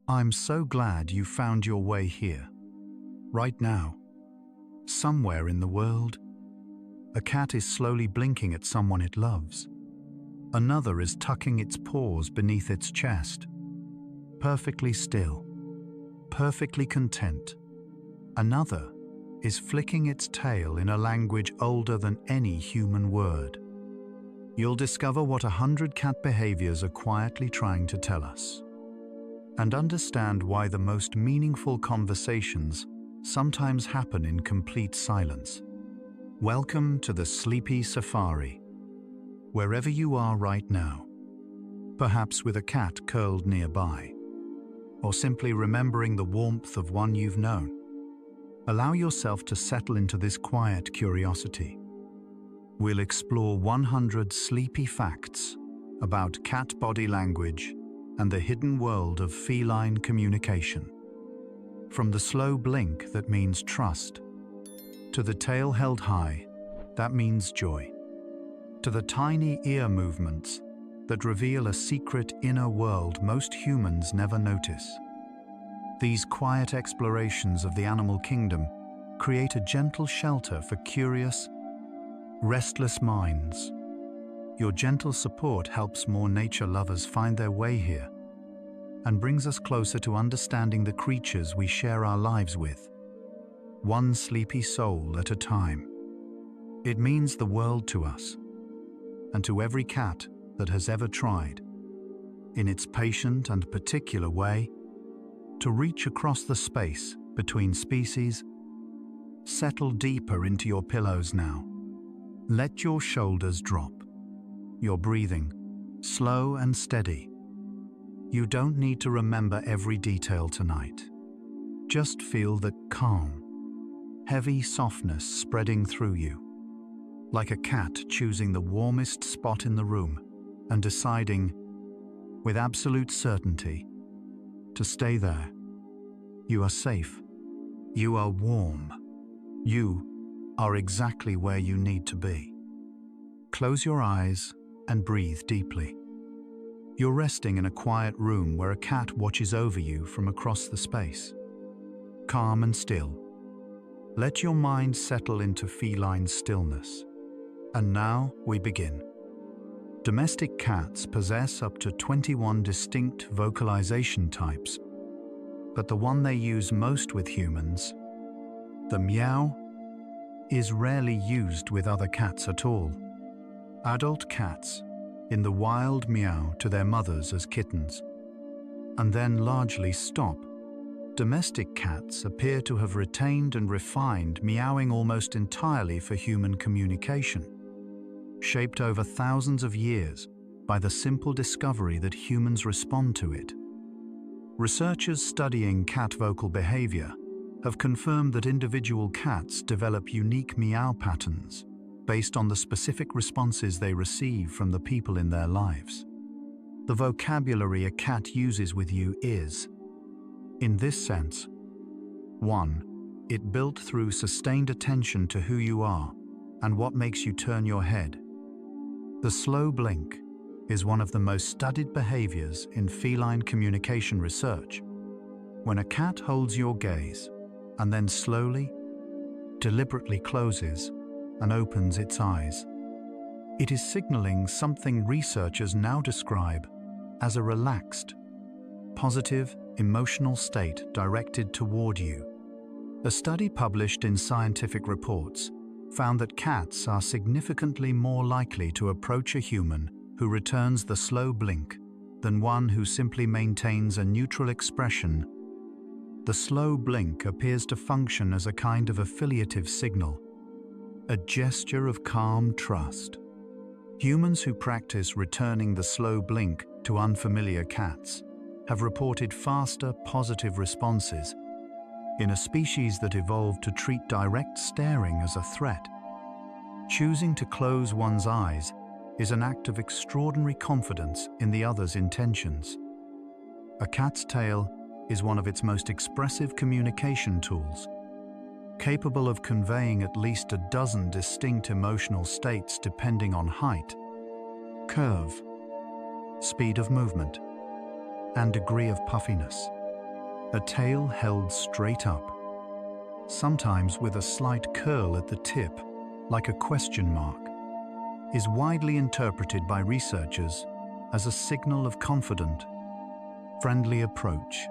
I'm so glad you found your way here. Right now, somewhere in the world, a cat is slowly blinking at someone it loves. Another is tucking its paws beneath its chest, perfectly still, perfectly content. Another is flicking its tail in a language older than any human word. You'll discover what 100 cat behaviors are quietly trying to tell us, and understand why the most meaningful conversations sometimes happen in complete silence. Welcome to the Sleepy Safari. Wherever you are right now, perhaps with a cat curled nearby, or simply remembering the warmth of one you've known, allow yourself to settle into this quiet curiosity. We'll explore 100 sleepy facts about cat body language and the hidden world of feline communication. From the slow blink that means trust, to the tail held high, that means joy, to the tiny ear movements that reveal a secret inner world most humans never notice. These quiet explorations of the animal kingdom create a gentle shelter for curious, restless minds. Your gentle support helps more nature lovers find their way here and brings us closer to understanding the creatures we share our lives with, one sleepy soul at a time. It means the world to us, and to every cat that has ever tried, in its patient and particular way, to reach across the space between species. Settle deeper into your pillows now. Let your shoulders drop, your breathing slow and steady. You don't need to remember every detail tonight. Just feel the calm, heavy softness spreading through you, like a cat choosing the warmest spot in the room and deciding, with absolute certainty, to stay there. You are safe. You are warm. You are exactly where you need to be. Close your eyes and breathe deeply. You're resting in a quiet room where a cat watches over you from across the space. Calm and still. Let your mind settle into feline stillness. And now we begin. Domestic cats possess up to 21 distinct vocalization types, but the one they use most with humans, the meow, is rarely used with other cats at all. Adult cats in the wild meow to their mothers as kittens, and then largely stop. Domestic cats appear to have retained and refined meowing almost entirely for human communication, shaped over thousands of years by the simple discovery that humans respond to it. Researchers studying cat vocal behavior have confirmed that individual cats develop unique meow patterns based on the specific responses they receive from the people in their lives. The vocabulary a cat uses with you is, in this sense, 1. It built through sustained attention to who you are and what makes you turn your head. The slow blink is one of the most studied behaviors in feline communication research. When a cat holds your gaze and then slowly, deliberately closes and opens its eyes, it is signaling something researchers now describe as a relaxed, positive, emotional state directed toward you. A study published in Scientific Reports found that cats are significantly more likely to approach a human who returns the slow blink than one who simply maintains a neutral expression. The slow blink appears to function as a kind of affiliative signal, a gesture of calm trust. Humans who practice returning the slow blink to unfamiliar cats have reported faster, positive responses. In a species that evolved to treat direct staring as a threat, choosing to close one's eyes is an act of extraordinary confidence in the other's intentions. A cat's tail is one of its most expressive communication tools, capable of conveying at least a dozen distinct emotional states depending on height, curve, speed of movement, and degree of puffiness. a tail held straight up, sometimes with a slight curl at the tip, like a question mark, is widely interpreted by researchers as a signal of confident, friendly approach.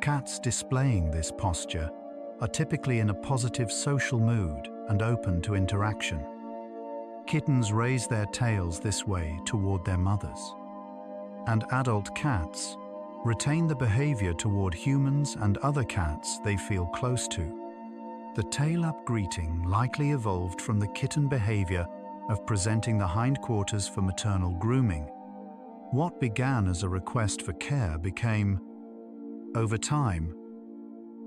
Cats displaying this posture are typically in a positive social mood and open to interaction. Kittens raise their tails this way toward their mothers, and adult cats retain the behavior toward humans and other cats they feel close to. The tail-up greeting likely evolved from the kitten behavior of presenting the hindquarters for maternal grooming. What began as a request for care became, over time,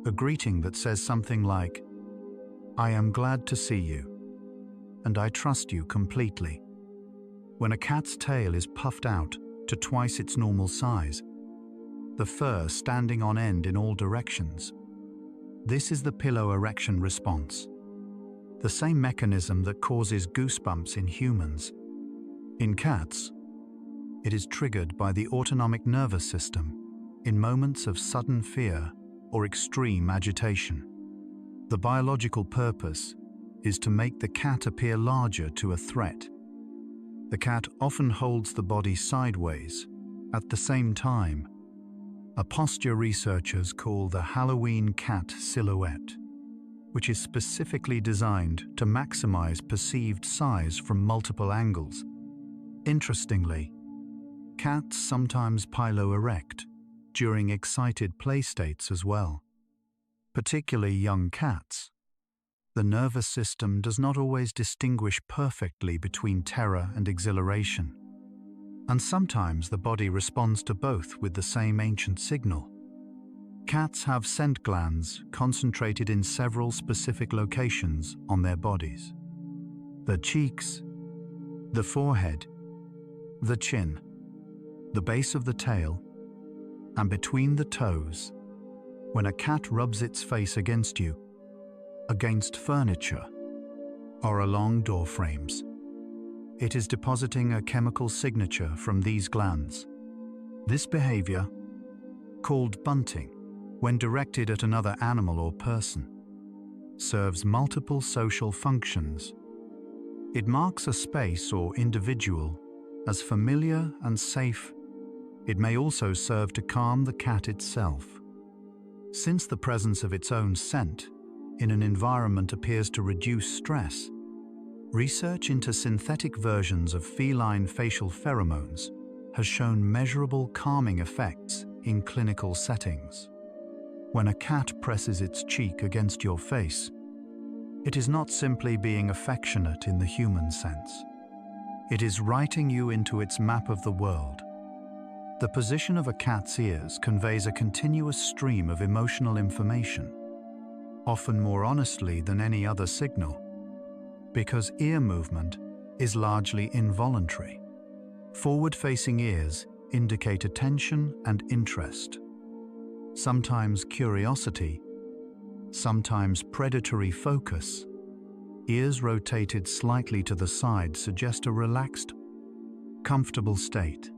a greeting that says something like, "I am glad to see you, and I trust you completely." When a cat's tail is puffed out to twice its normal size, the fur standing on end in all directions, this is the pillow erection response, the same mechanism that causes goosebumps in humans. In cats, it is triggered by the autonomic nervous system in moments of sudden fear or extreme agitation. The biological purpose is to make the cat appear larger to a threat. The cat often holds the body sideways at the same time, a posture researchers call the Halloween cat silhouette, which is specifically designed to maximize perceived size from multiple angles. Interestingly, cats sometimes piloerect during excited play states as well. Particularly young cats, the nervous system does not always distinguish perfectly between terror and exhilaration, and sometimes the body responds to both with the same ancient signal. Cats have scent glands concentrated in several specific locations on their bodies: the cheeks, the forehead, the chin, the base of the tail, and between the toes. When a cat rubs its face against you, against furniture, or along door frames, it is depositing a chemical signature from these glands. This behavior, called bunting, when directed at another animal or person, serves multiple social functions. It marks a space or individual as familiar and safe. It may also serve to calm the cat itself. Since the presence of its own scent in an environment appears to reduce stress, research into synthetic versions of feline facial pheromones has shown measurable calming effects in clinical settings. When a cat presses its cheek against your face, it is not simply being affectionate in the human sense. It is writing you into its map of the world. The position of a cat's ears conveys a continuous stream of emotional information, often more honestly than any other signal, because ear movement is largely involuntary. Forward-facing ears indicate attention and interest, sometimes curiosity, sometimes predatory focus. Ears rotated slightly to the side suggest a relaxed, comfortable state.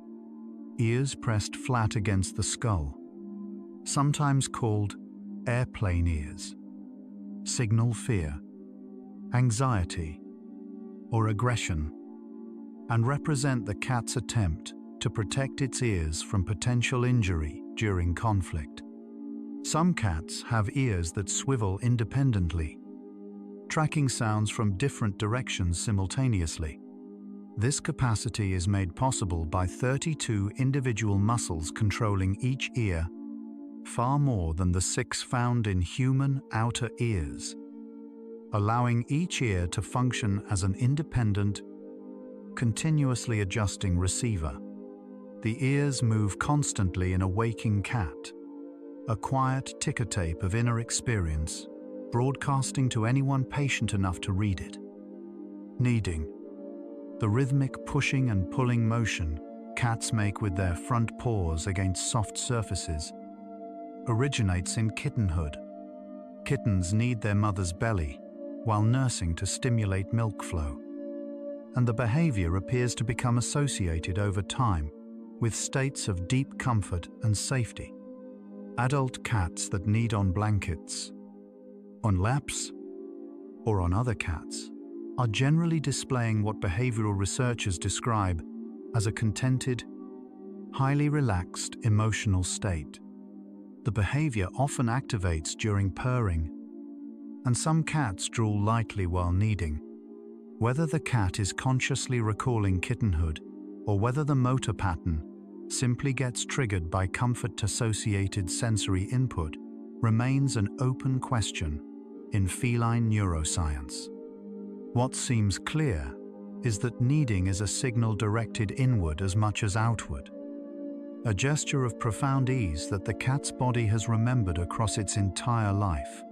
Ears pressed flat against the skull, sometimes called airplane ears, signal fear, anxiety, or aggression, and represent the cat's attempt to protect its ears from potential injury during conflict. Some cats have ears that swivel independently, tracking sounds from different directions simultaneously. This capacity is made possible by 32 individual muscles controlling each ear, far more than the 6 found in human outer ears, allowing each ear to function as an independent, continuously adjusting receiver. The ears move constantly in a waking cat, a quiet ticker tape of inner experience, broadcasting to anyone patient enough to read it. Kneading, the rhythmic pushing and pulling motion cats make with their front paws against soft surfaces, originates in kittenhood. Kittens knead their mother's belly while nursing to stimulate milk flow, and the behavior appears to become associated over time with states of deep comfort and safety. Adult cats that knead on blankets, on laps, or on other cats are generally displaying what behavioral researchers describe as a contented, highly relaxed emotional state. The behavior often activates during purring, and some cats drool lightly while kneading. Whether the cat is consciously recalling kittenhood or whether the motor pattern simply gets triggered by comfort-associated sensory input remains an open question in feline neuroscience. What seems clear is that kneading is a signal directed inward as much as outward, a gesture of profound ease that the cat's body has remembered across its entire life.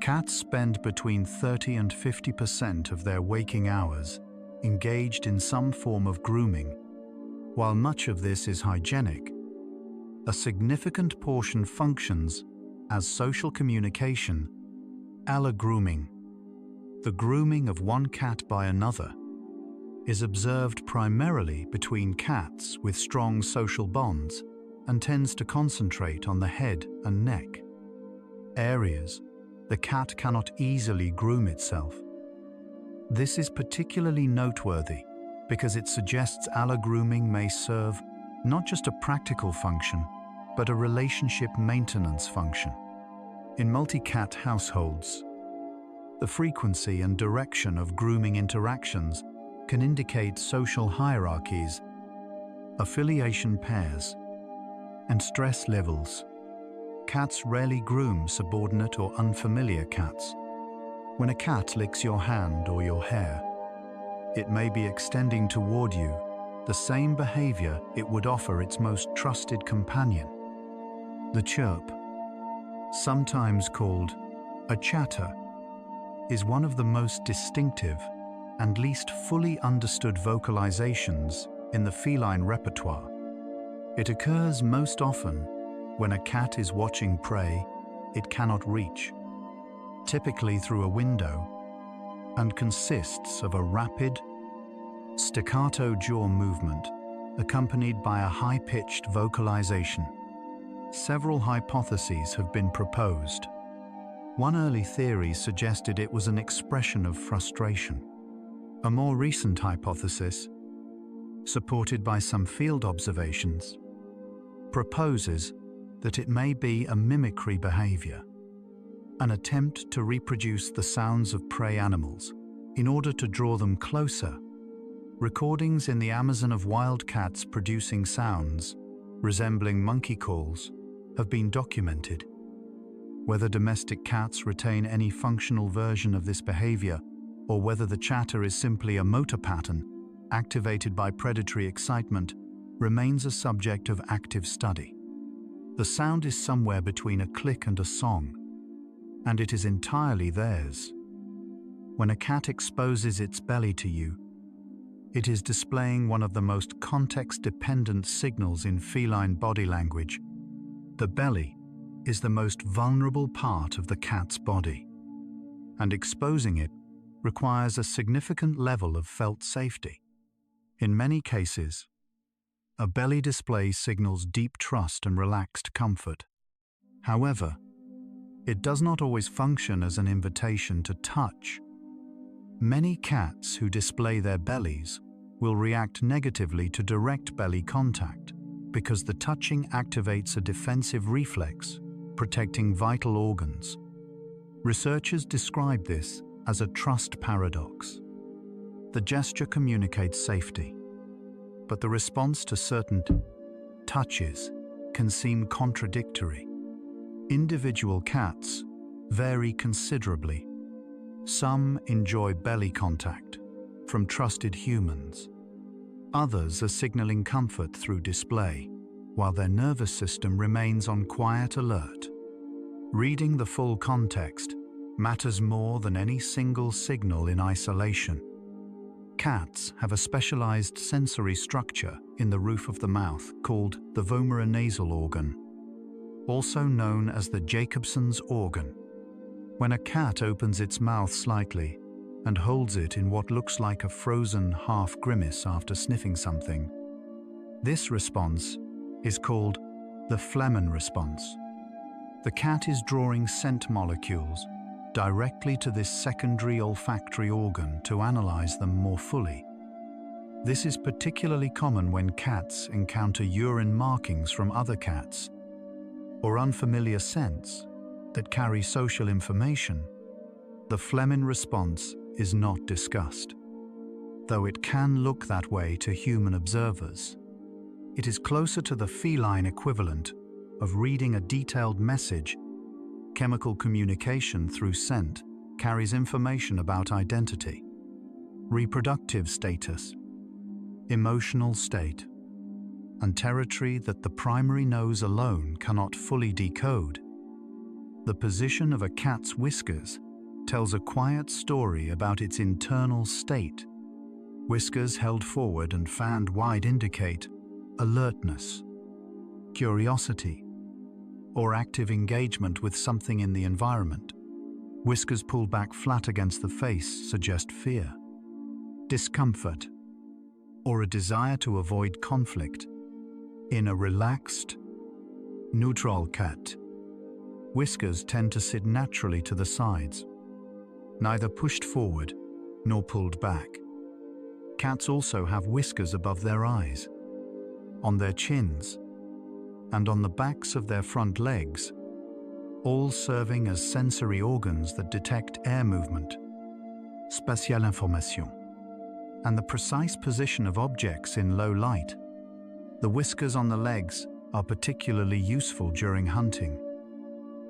Cats spend between 30 and 50% of their waking hours engaged in some form of grooming. While much of this is hygienic, a significant portion functions as social communication, grooming. The grooming of one cat by another is observed primarily between cats with strong social bonds and tends to concentrate on the head and neck, areas the cat cannot easily groom itself. This is particularly noteworthy because it suggests grooming may serve not just a practical function, but a relationship maintenance function. In multi-cat households, the frequency and direction of grooming interactions can indicate social hierarchies, affiliation pairs, and stress levels. Cats rarely groom subordinate or unfamiliar cats. When a cat licks your hand or your hair, it may be extending toward you the same behavior it would offer its most trusted companion. The chirp, sometimes called a chatter, is one of the most distinctive and least fully understood vocalizations in the feline repertoire. It occurs most often when a cat is watching prey it cannot reach, typically through a window, and consists of a rapid, staccato jaw movement accompanied by a high-pitched vocalization. Several hypotheses have been proposed. One early theory suggested it was an expression of frustration. A more recent hypothesis, supported by some field observations, proposes that it may be a mimicry behavior, an attempt to reproduce the sounds of prey animals in order to draw them closer. Recordings in the Amazon of wild cats producing sounds resembling monkey calls have been documented. Whether domestic cats retain any functional version of this behavior or whether the chatter is simply a motor pattern activated by predatory excitement remains a subject of active study. The sound is somewhere between a click and a song, and it is entirely theirs. When a cat exposes its belly to you, it is displaying one of the most context-dependent signals in feline body language. The belly is the most vulnerable part of the cat's body, and exposing it requires a significant level of felt safety. In many cases, a belly display signals deep trust and relaxed comfort. However, it does not always function as an invitation to touch. Many cats who display their bellies will react negatively to direct belly contact because the touching activates a defensive reflex, protecting vital organs. Researchers describe this as a trust paradox. The gesture communicates safety, but the response to certain touches can seem contradictory. Individual cats vary considerably. Some enjoy belly contact from trusted humans. Others are signaling comfort through display, while their nervous system remains on quiet alert. Reading the full context matters more than any single signal in isolation. Cats have a specialized sensory structure in the roof of the mouth called the vomeronasal organ, also known as the Jacobson's organ. When a cat opens its mouth slightly and holds it in what looks like a frozen half grimace after sniffing something, this response is called The feline response. The cat is drawing scent molecules directly to this secondary olfactory organ to analyze them more fully. This is particularly common when cats encounter urine markings from other cats or unfamiliar scents that carry social information. The feline response is not discussed, though it can look that way to human observers. It is closer to the feline equivalent of reading a detailed message. Chemical communication through scent carries information about identity, reproductive status, emotional state, and territory that the primary nose alone cannot fully decode. The position of a cat's whiskers tells a quiet story about its internal state. Whiskers held forward and fanned wide indicate alertness, curiosity, or active engagement with something in the environment. Whiskers pulled back flat against the face suggest fear, discomfort, or a desire to avoid conflict. In a relaxed, neutral cat, whiskers tend to sit naturally to the sides, neither pushed forward nor pulled back. Cats also have whiskers above their eyes, on their chins, and on the backs of their front legs, all serving as sensory organs that detect air movement, spatial information, and the precise position of objects in low light. The whiskers on the legs are particularly useful during hunting,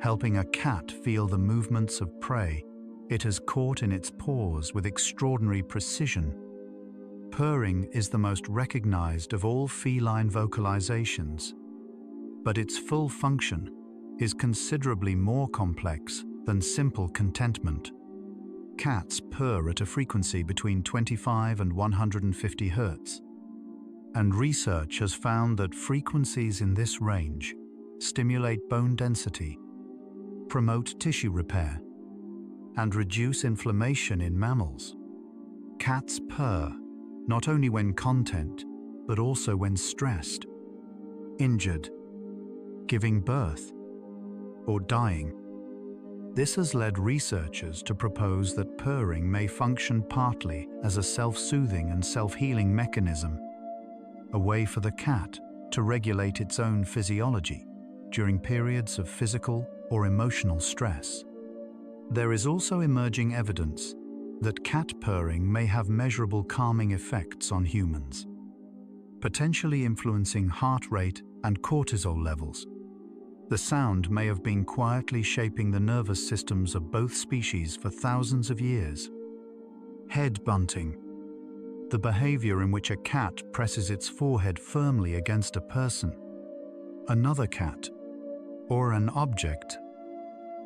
helping a cat feel the movements of prey it has caught in its paws with extraordinary precision. Purring is the most recognized of all feline vocalizations, but its full function is considerably more complex than simple contentment. Cats purr at a frequency between 25 and 150 Hz, and research has found that frequencies in this range stimulate bone density, promote tissue repair, and reduce inflammation in mammals. Cats purr not only when content, but also when stressed, injured, giving birth, or dying. This has led researchers to propose that purring may function partly as a self-soothing and self-healing mechanism, a way for the cat to regulate its own physiology during periods of physical or emotional stress. There is also emerging evidence that cat purring may have measurable calming effects on humans, potentially influencing heart rate and cortisol levels. The sound may have been quietly shaping the nervous systems of both species for thousands of years. Head bunting, the behavior in which a cat presses its forehead firmly against a person, another cat, or an object,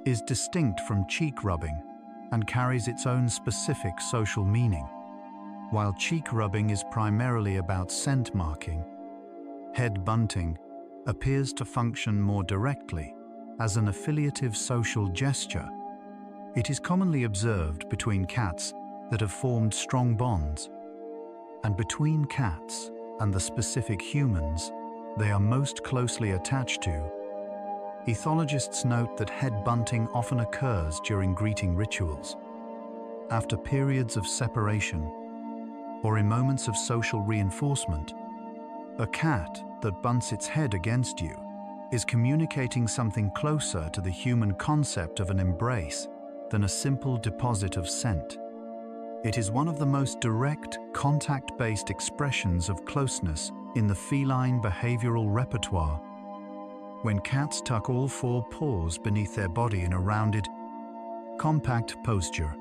is distinct from cheek rubbing and carries its own specific social meaning. While cheek rubbing is primarily about scent marking, head bunting appears to function more directly as an affiliative social gesture. It is commonly observed between cats that have formed strong bonds, and between cats and the specific humans they are most closely attached to. Ethologists note that head bunting often occurs during greeting rituals, after periods of separation, or in moments of social reinforcement. A cat that bunts its head against you is communicating something closer to the human concept of an embrace than a simple deposit of scent. It is one of the most direct, contact-based expressions of closeness in the feline behavioral repertoire. When cats tuck all four paws beneath their body in a rounded, compact posture.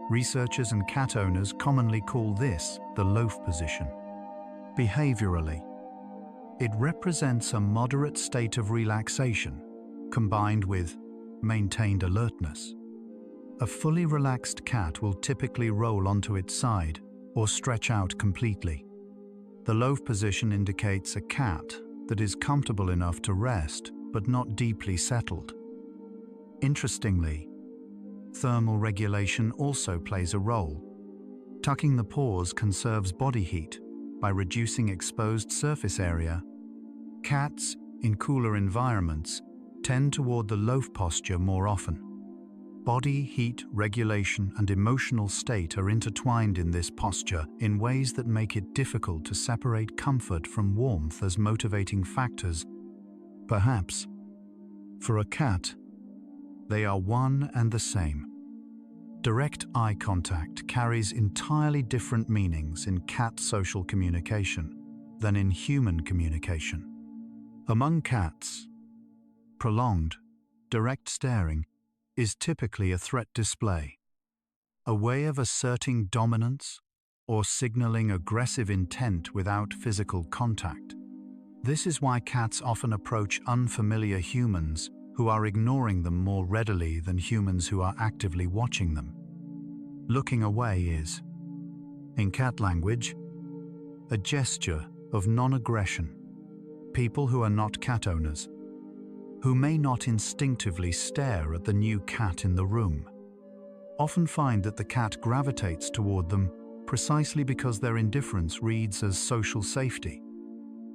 Researchers and cat owners commonly call this the loaf position. Behaviorally, it represents a moderate state of relaxation combined with maintained alertness. A fully relaxed cat will typically roll onto its side or stretch out completely. The loaf position indicates a cat that is comfortable enough to rest but not deeply settled. Interestingly, thermal regulation also plays a role. Tucking the paws conserves body heat by reducing exposed surface area. Cats in cooler environments, tend toward the loaf posture more often. Body heat regulation and emotional state are intertwined in this posture in ways that make it difficult to separate comfort from warmth as motivating factors. Perhaps, for a cat, they are one and the same. Direct eye contact carries entirely different meanings in cat social communication than in human communication. Among cats, prolonged, direct staring is typically a threat display, a way of asserting dominance or signaling aggressive intent without physical contact. This is why cats often approach unfamiliar humans who are ignoring them more readily than humans who are actively watching them. Looking away is, in cat language, a gesture of non-aggression. People who are not cat owners, who may not instinctively stare at the new cat in the room, often find that the cat gravitates toward them precisely because their indifference reads as social safety.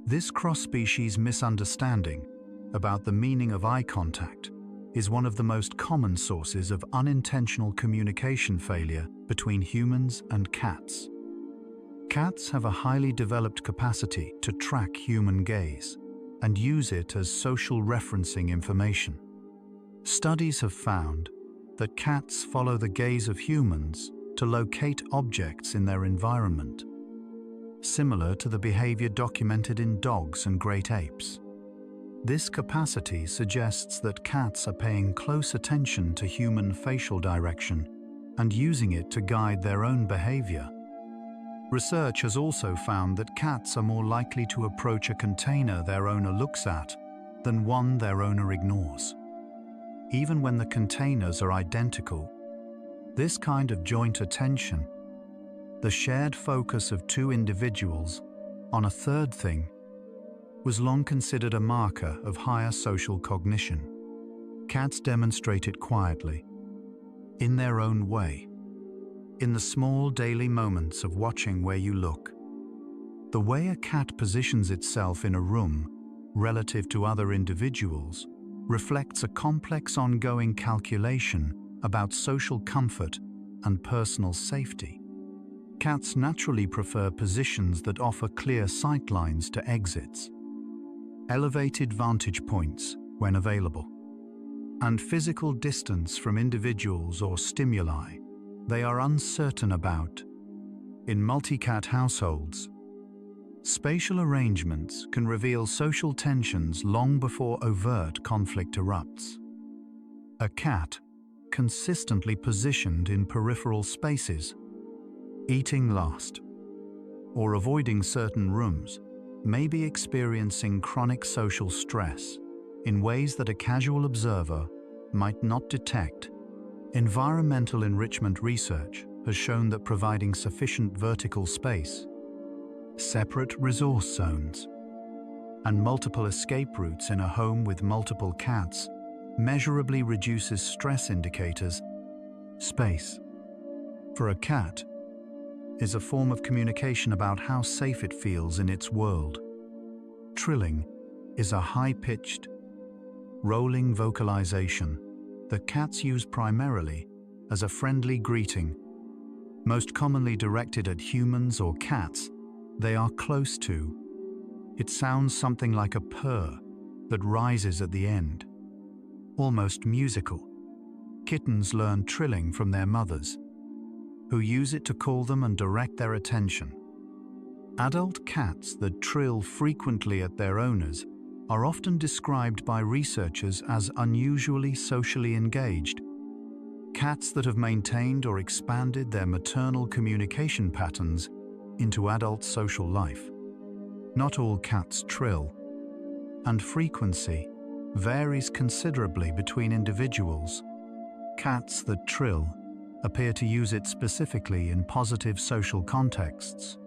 This cross-species misunderstanding about the meaning of eye contact is one of the most common sources of unintentional communication failure between humans and cats. Cats have a highly developed capacity to track human gaze and use it as social referencing information. Studies have found that cats follow the gaze of humans to locate objects in their environment, similar to the behavior documented in dogs and great apes. This capacity suggests that cats are paying close attention to human facial direction and using it to guide their own behavior. Research has also found that cats are more likely to approach a container their owner looks at than one their owner ignores. Even when the containers are identical, this kind of joint attention, the shared focus of two individuals on a third thing, was long considered a marker of higher social cognition. Cats demonstrate it quietly, in their own way, in the small daily moments of watching where you look. The way a cat positions itself in a room relative to other individuals reflects a complex ongoing calculation about social comfort and personal safety. Cats naturally prefer positions that offer clear sight lines to exits, elevated vantage points when available, and physical distance from individuals or stimuli they are uncertain about. In multi-cat households, spatial arrangements can reveal social tensions long before overt conflict erupts. A cat, consistently positioned in peripheral spaces, eating last, or avoiding certain rooms, may be experiencing chronic social stress in ways that a casual observer might not detect. Environmental enrichment research has shown that providing sufficient vertical space, separate resource zones, and multiple escape routes in a home with multiple cats measurably reduces stress indicators. Space, for a cat, is a form of communication about how safe it feels in its world. Trilling is a high-pitched, rolling vocalization that cats use primarily as a friendly greeting. Most commonly directed at humans or cats they are close to. It sounds something like a purr that rises at the end, almost musical. Kittens learn trilling from their mothers, who use it to call them and direct their attention. Adult cats that trill frequently at their owners are often described by researchers as unusually socially engaged. Cats that have maintained or expanded their maternal communication patterns into adult social life. Not all cats trill, and frequency varies considerably between individuals. Cats that trill appear to use it specifically in positive social contexts,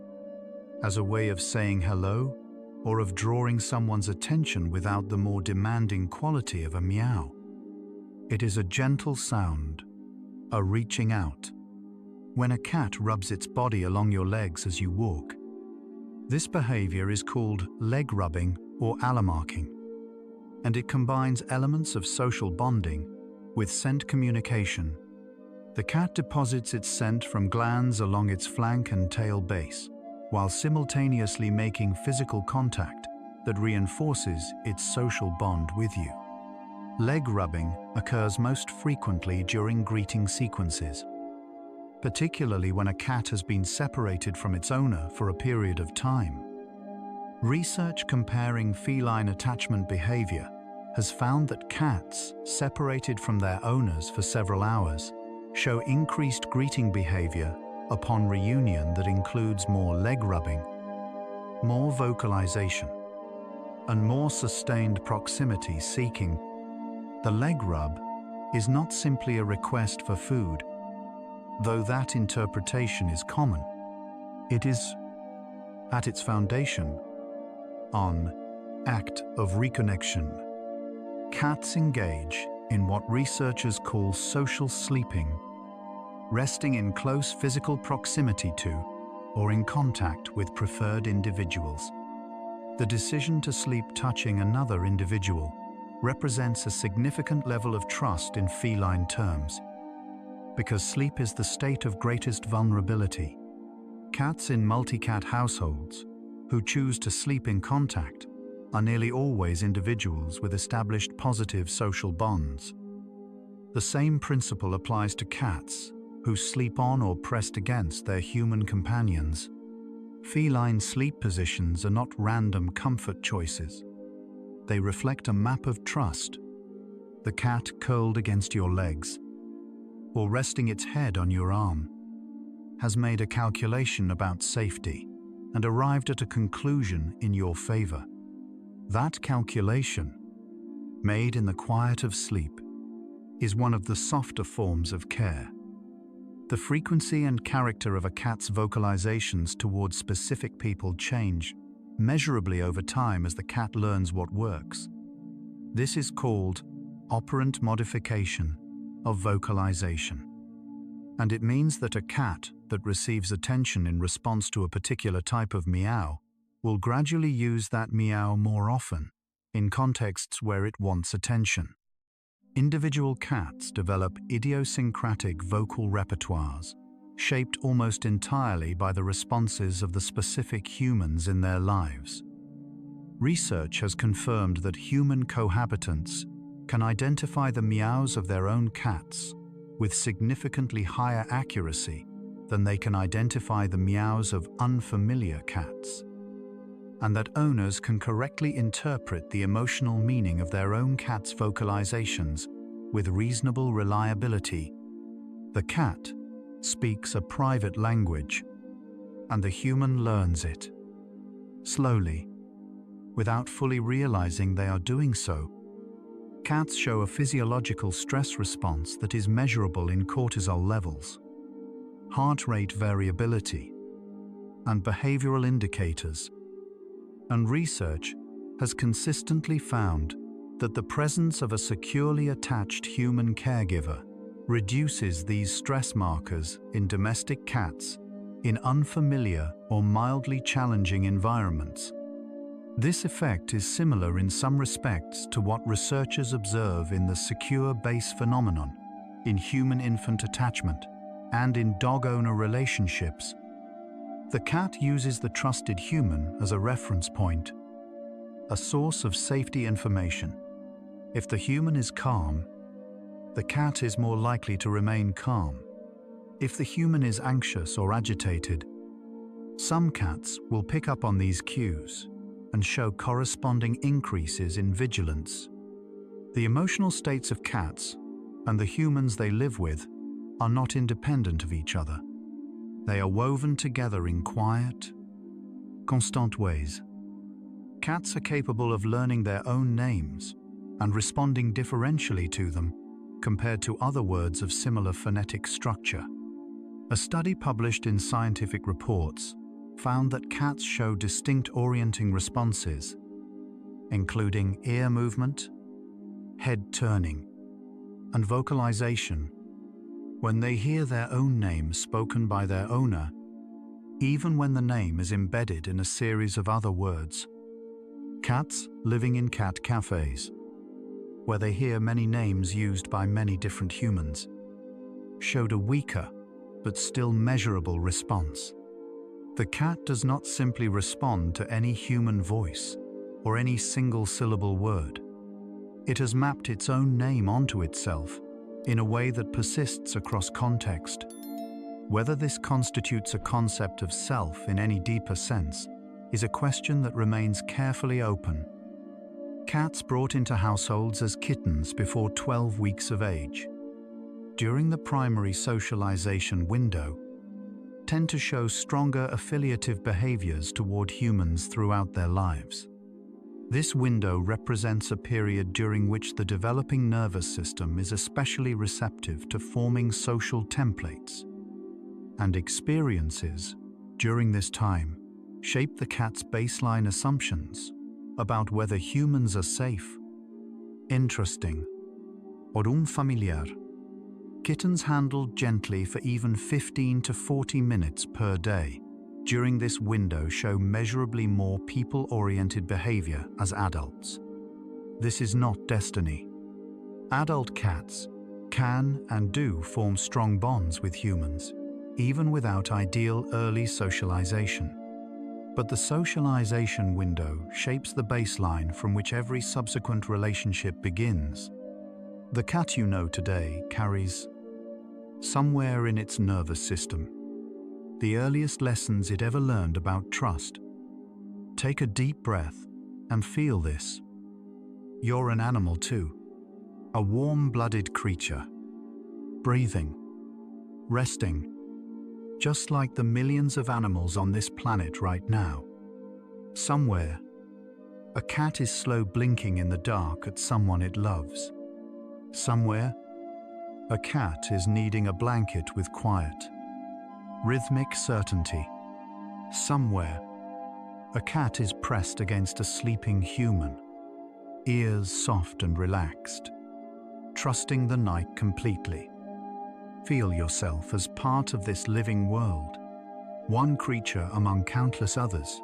as a way of saying hello or of drawing someone's attention without the more demanding quality of a meow. It is a gentle sound, a reaching out. When a cat rubs its body along your legs as you walk, this behavior is called leg rubbing or alamarking. and it combines elements of social bonding with scent communication. The cat deposits its scent from glands along its flank and tail base, while simultaneously making physical contact that reinforces its social bond with you. Leg rubbing occurs most frequently during greeting sequences, particularly when a cat has been separated from its owner for a period of time. Research comparing feline attachment behavior has found that cats separated from their owners for several hours show increased greeting behavior upon reunion that includes more leg rubbing, more vocalization, and more sustained proximity seeking. The leg rub is not simply a request for food, though that interpretation is common. It is, at its foundation, an act of reconnection. Cats engage in what researchers call social sleeping, resting in close physical proximity to or in contact with preferred individuals. The decision to sleep touching another individual represents a significant level of trust in feline terms. Because sleep is the state of greatest vulnerability, cats in multi-cat households who choose to sleep in contact are nearly always individuals with established positive social bonds. The same principle applies to cats who sleep on or pressed against their human companions. Feline sleep positions are not random comfort choices. They reflect a map of trust. The cat curled against your legs, or resting its head on your arm, has made a calculation about safety and arrived at a conclusion in your favor. That calculation, made in the quiet of sleep, is one of the softer forms of care. The frequency and character of a cat's vocalizations towards specific people change measurably over time as the cat learns what works. This is called operant modification of vocalization. And it means that a cat that receives attention in response to a particular type of meow will gradually use that meow more often in contexts where it wants attention. Individual cats develop idiosyncratic vocal repertoires, shaped almost entirely by the responses of the specific humans in their lives. Research has confirmed that human cohabitants can identify the meows of their own cats with significantly higher accuracy than they can identify the meows of unfamiliar cats, and that owners can correctly interpret the emotional meaning of their own cat's vocalizations with reasonable reliability. The cat speaks a private language, and the human learns it. Slowly, without fully realizing they are doing so, cats show a physiological stress response that is measurable in cortisol levels, heart rate variability, and behavioral indicators. And research has consistently found that the presence of a securely attached human caregiver reduces these stress markers in domestic cats in unfamiliar or mildly challenging environments. This effect is similar in some respects to what researchers observe in the secure base phenomenon in human-infant attachment and in dog-owner relationships. The cat uses the trusted human as a reference point, a source of safety information. If the human is calm, the cat is more likely to remain calm. If the human is anxious or agitated, some cats will pick up on these cues and show corresponding increases in vigilance. The emotional states of cats and the humans they live with are not independent of each other. They are woven together in quiet, constant ways. Cats are capable of learning their own names and responding differentially to them compared to other words of similar phonetic structure. A study published in Scientific Reports found that cats show distinct orienting responses, including ear movement, head turning, and vocalization, when they hear their own name spoken by their owner, even when the name is embedded in a series of other words. Cats living in cat cafes where they hear many names used by many different humans, showed a weaker but still measurable response. The cat does not simply respond to any human voice or any single-syllable word. It has mapped its own name onto itself in a way that persists across context. Whether this constitutes a concept of self in any deeper sense is a question that remains carefully open. Cats brought into households as kittens before 12 weeks of age, during the primary socialization window, tend to show stronger affiliative behaviors toward humans throughout their lives. This window represents a period during which the developing nervous system is especially receptive to forming social templates, and experiences during this time shape the cat's baseline assumptions about whether humans are safe, interesting, or unfamiliar. Kittens handled gently for even 15 to 40 minutes per day during this window show measurably more people-oriented behavior as adults. This is not destiny. Adult cats can and do form strong bonds with humans, even without ideal early socialization. But the socialization window shapes the baseline from which every subsequent relationship begins. The cat you know today carries, somewhere in its nervous system, the earliest lessons it ever learned about trust. Take a deep breath and feel this. You're an animal too, a warm-blooded creature, breathing, resting, just like the millions of animals on this planet right now. Somewhere, a cat is slow blinking in the dark at someone it loves. Somewhere, a cat is kneading a blanket with quiet, rhythmic certainty. Somewhere, a cat is pressed against a sleeping human, ears soft and relaxed, trusting the night completely. Feel yourself as part of this living world, one creature among countless others,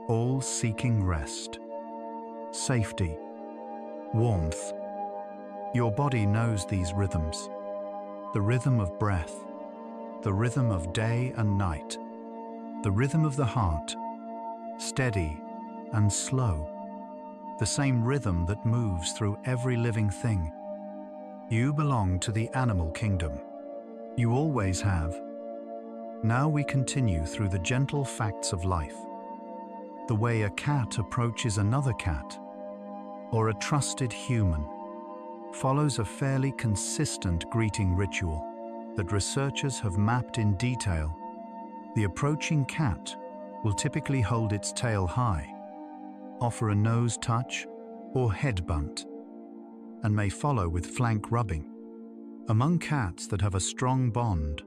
all seeking rest, safety, warmth. Your body knows these rhythms, the rhythm of breath, the rhythm of day and night, the rhythm of the heart, steady and slow, the same rhythm that moves through every living thing. You belong to the animal kingdom. You always have. Now we continue through the gentle facts of life. The way a cat approaches another cat, or a trusted human, follows a fairly consistent greeting ritual that researchers have mapped in detail. The approaching cat will typically hold its tail high, offer a nose touch or head bunt, and may follow with flank rubbing. Among cats that have a strong bond,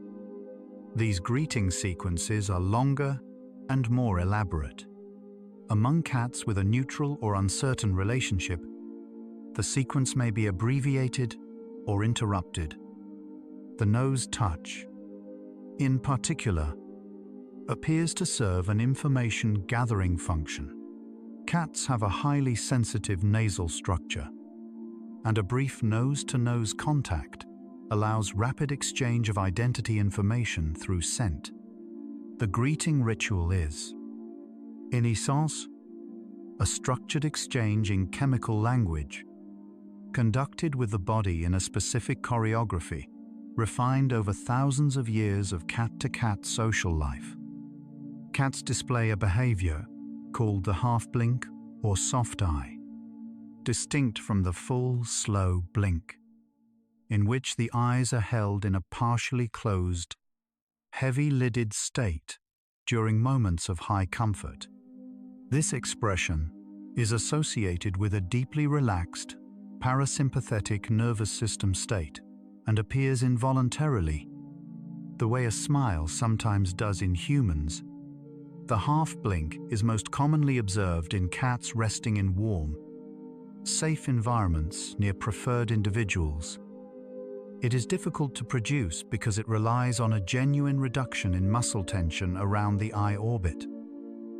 these greeting sequences are longer and more elaborate. Among cats with a neutral or uncertain relationship, the sequence may be abbreviated or interrupted. The nose touch, in particular, appears to serve an information-gathering function. Cats have a highly sensitive nasal structure, and a brief nose-to-nose contact allows rapid exchange of identity information through scent. The greeting ritual is, in essence, a structured exchange in chemical language, conducted with the body in a specific choreography, refined over thousands of years of cat-to-cat social life. Cats display a behavior called the half-blink or soft eye, distinct from the full, slow blink, in which the eyes are held in a partially closed, heavy-lidded state during moments of high comfort. This expression is associated with a deeply relaxed, parasympathetic nervous system state and appears involuntarily, the way a smile sometimes does in humans. The half-blink is most commonly observed in cats resting in warm, safe environments near preferred individuals. It is difficult to produce because it relies on a genuine reduction in muscle tension around the eye orbit.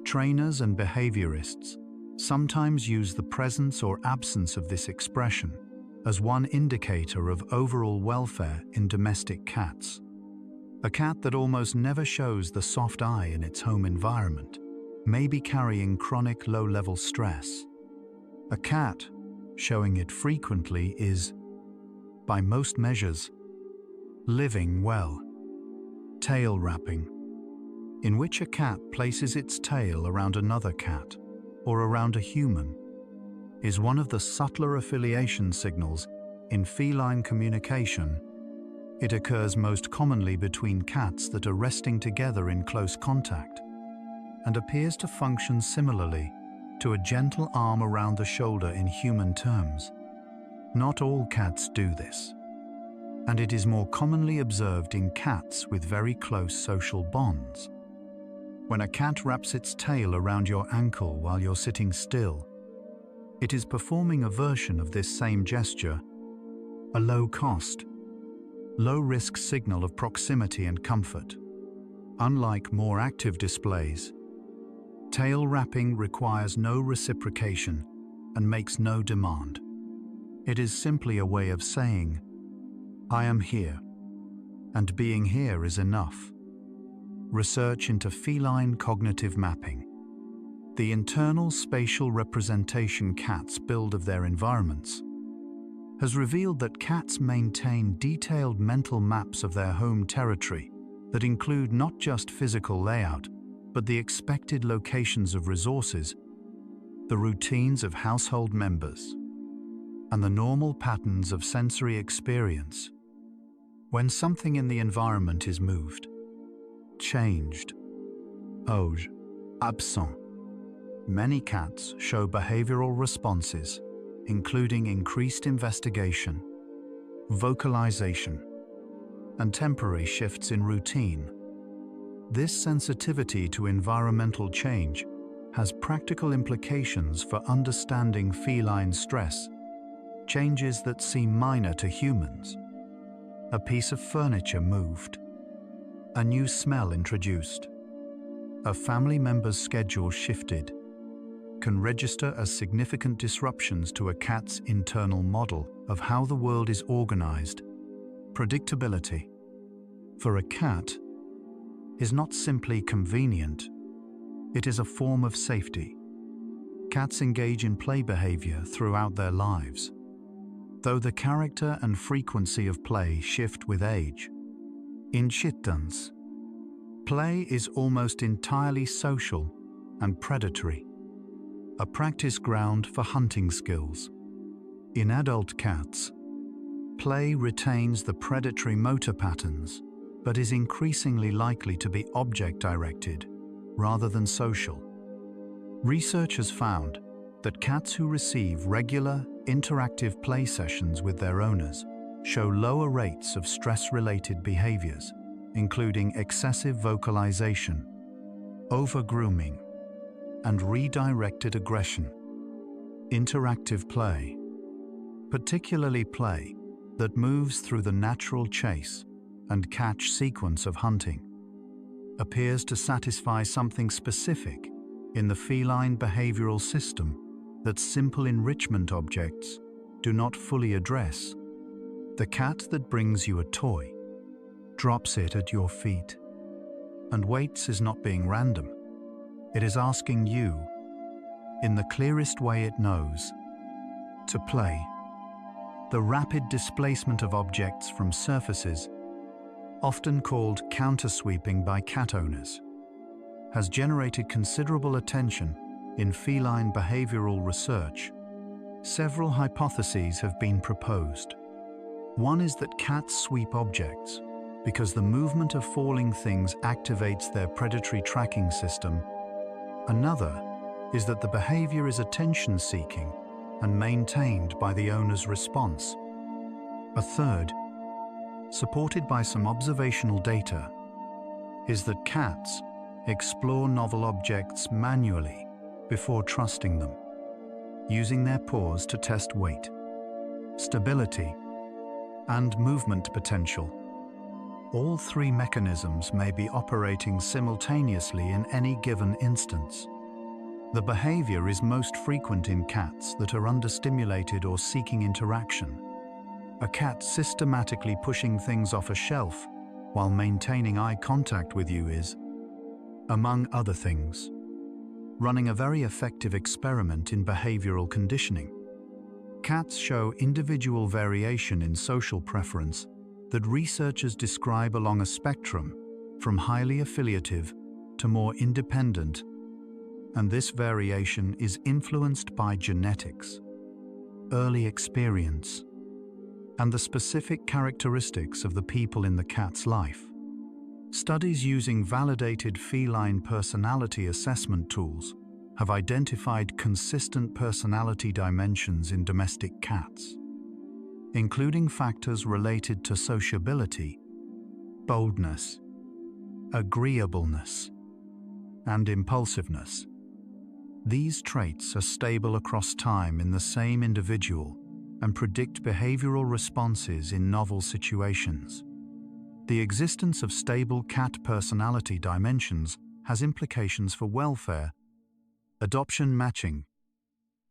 Trainers and behaviorists sometimes use the presence or absence of this expression as one indicator of overall welfare in domestic cats. A cat that almost never shows the soft eye in its home environment may be carrying chronic low-level stress. A cat showing it frequently is, by most measures, living well. Tail wrapping, in which a cat places its tail around another cat or around a human, is one of the subtler affiliation signals in feline communication. It occurs most commonly between cats that are resting together in close contact and appears to function similarly to a gentle arm around the shoulder in human terms. Not all cats do this, and it is more commonly observed in cats with very close social bonds. When a cat wraps its tail around your ankle while you're sitting still, it is performing a version of this same gesture, a low-cost, low-risk signal of proximity and comfort. Unlike more active displays, tail wrapping requires no reciprocation and makes no demand. It is simply a way of saying, "I am here, and being here is enough." Research into feline cognitive mapping, the internal spatial representation cats build of their environments, has revealed that cats maintain detailed mental maps of their home territory that include not just physical layout, but the expected locations of resources, the routines of household members, and the normal patterns of sensory experience. When something in the environment is moved, changed, absent, many cats show behavioral responses, including increased investigation, vocalization, and temporary shifts in routine. This sensitivity to environmental change has practical implications for understanding feline stress, changes that seem minor to humans. A piece of furniture moved, a new smell introduced, a family member's schedule shifted, can register as significant disruptions to a cat's internal model of how the world is organized. Predictability, for a cat, is not simply convenient, it is a form of safety. Cats engage in play behavior throughout their lives, though the character and frequency of play shift with age. In chittens, play is almost entirely social and predatory, a practice ground for hunting skills. In adult cats, play retains the predatory motor patterns, but is increasingly likely to be object-directed rather than social. Research has found that cats who receive regular, interactive play sessions with their owners show lower rates of stress-related behaviors, including excessive vocalization, over-grooming, and redirected aggression. Interactive play, particularly play that moves through the natural chase and catch sequence of hunting, appears to satisfy something specific in the feline behavioral system that simple enrichment objects do not fully address. The cat that brings you a toy, drops it at your feet, and waits is not being random. It is asking you, in the clearest way it knows, to play. The rapid displacement of objects from surfaces, often called countersweeping by cat owners, has generated considerable attention in feline behavioral research. Several hypotheses have been proposed. One is that cats sweep objects because the movement of falling things activates their predatory tracking system. Another is that the behavior is attention-seeking and maintained by the owner's response. A third, supported by some observational data, is that cats explore novel objects manually before trusting them, using their paws to test weight, stability, and movement potential. All three mechanisms may be operating simultaneously in any given instance. The behavior is most frequent in cats that are understimulated or seeking interaction, A cat systematically pushing things off a shelf while maintaining eye contact with you is, among other things, running a very effective experiment in behavioral conditioning. Cats show individual variation in social preference that researchers describe along a spectrum from highly affiliative to more independent, and this variation is influenced by genetics, early experience, and the specific characteristics of the people in the cat's life. Studies using validated feline personality assessment tools have identified consistent personality dimensions in domestic cats, including factors related to sociability, boldness, agreeableness, and impulsiveness. These traits are stable across time in the same individual and predict behavioral responses in novel situations. The existence of stable cat personality dimensions has implications for welfare, adoption matching,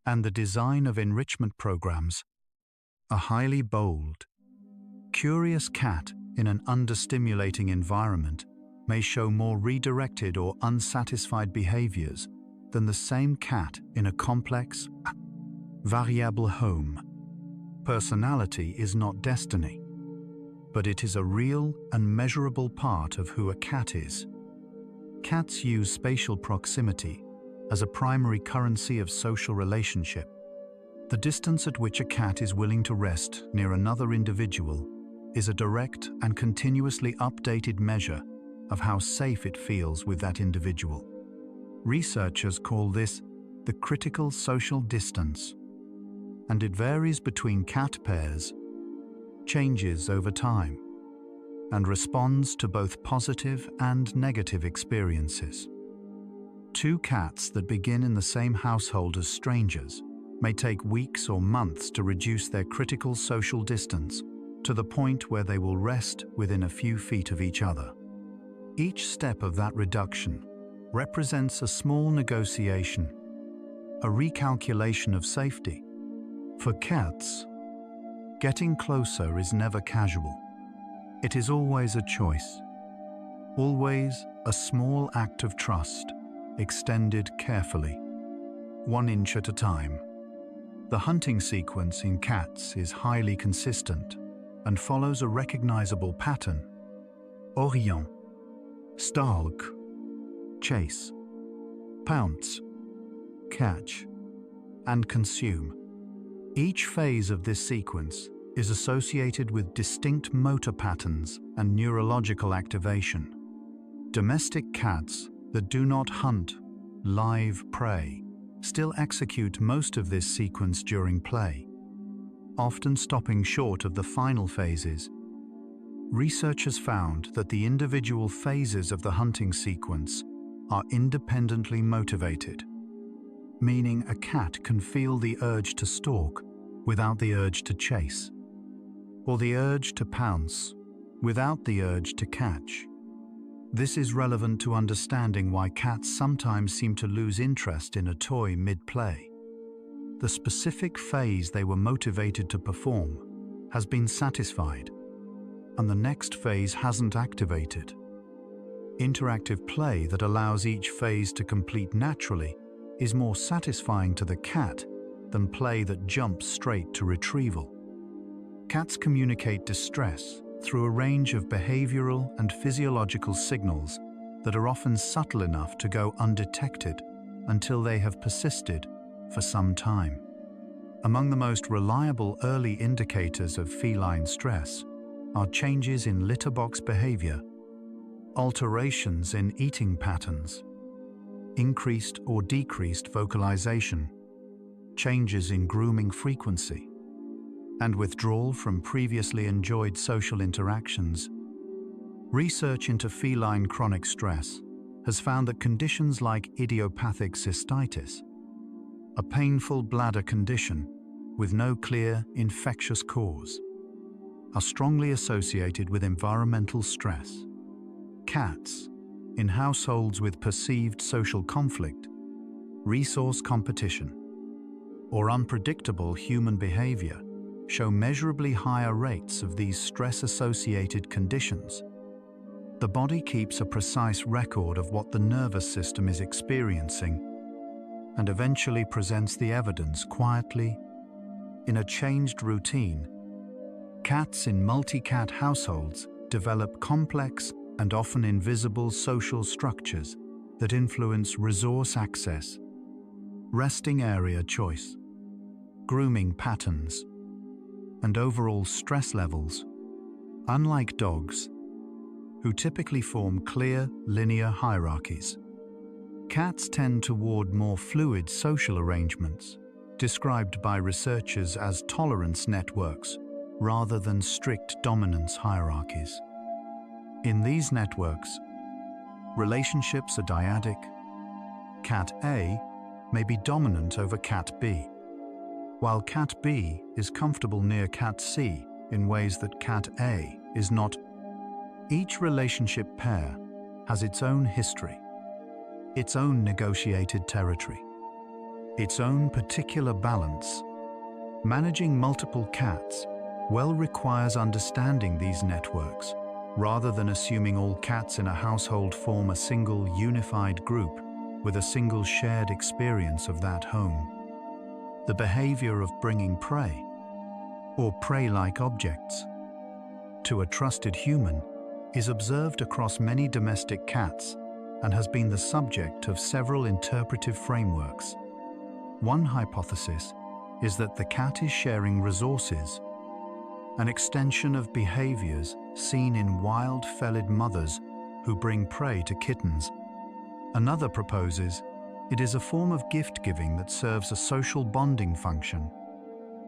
and the design of enrichment programs. A highly bold, curious cat in an understimulating environment may show more redirected or unsatisfied behaviors than the same cat in a complex, variable home. Personality is not destiny, but it is a real and measurable part of who a cat is. Cats use spatial proximity as a primary currency of social relationship. The distance at which a cat is willing to rest near another individual is a direct and continuously updated measure of how safe it feels with that individual. Researchers call this the critical social distance, and it varies between cat pairs, changes over time, and responds to both positive and negative experiences. Two cats that begin in the same household as strangers may take weeks or months to reduce their critical social distance to the point where they will rest within a few feet of each other. Each step of that reduction represents a small negotiation, a recalculation of safety. For cats, getting closer is never casual. It is always a choice, always a small act of trust, extended carefully, 1 inch at a time. The hunting sequence in cats is highly consistent and follows a recognizable pattern: orient, stalk, chase, pounce, catch, and consume. Each phase of this sequence is associated with distinct motor patterns and neurological activation. Domestic cats that do not hunt live prey still execute most of this sequence during play, often stopping short of the final phases. Researchers found that the individual phases of the hunting sequence are independently motivated, meaning a cat can feel the urge to stalk without the urge to chase, or the urge to pounce without the urge to catch. This is relevant to understanding why cats sometimes seem to lose interest in a toy mid-play. The specific phase they were motivated to perform has been satisfied, and the next phase hasn't activated. Interactive play that allows each phase to complete naturally is more satisfying to the cat than play that jumps straight to retrieval. Cats communicate distress through a range of behavioral and physiological signals that are often subtle enough to go undetected until they have persisted for some time. Among the most reliable early indicators of feline stress are changes in litter box behavior, alterations in eating patterns, increased or decreased vocalization, changes in grooming frequency, and withdrawal from previously enjoyed social interactions. Research into feline chronic stress has found that conditions like idiopathic cystitis, a painful bladder condition with no clear infectious cause, are strongly associated with environmental stress. Cats, in households with perceived social conflict, resource competition, or unpredictable human behavior, show measurably higher rates of these stress-associated conditions. The body keeps a precise record of what the nervous system is experiencing and eventually presents the evidence quietly in a changed routine. Cats in multi-cat households develop complex and often invisible social structures that influence resource access, resting area choice, grooming patterns, and overall stress levels. Unlike dogs, who typically form clear, linear hierarchies, cats tend toward more fluid social arrangements, described by researchers as tolerance networks rather than strict dominance hierarchies. In these networks, relationships are dyadic. Cat A may be dominant over Cat B, while Cat B is comfortable near Cat C in ways that Cat A is not. Each relationship pair has its own history, its own negotiated territory, its own particular balance. Managing multiple cats requires understanding these networks, rather than assuming all cats in a household form a single unified group with a single shared experience of that home. The behavior of bringing prey, or prey-like objects, to a trusted human is observed across many domestic cats and has been the subject of several interpretive frameworks. One hypothesis is that the cat is sharing resources, an extension of behaviors seen in wild feline mothers who bring prey to kittens. Another proposes it is a form of gift-giving that serves a social bonding function.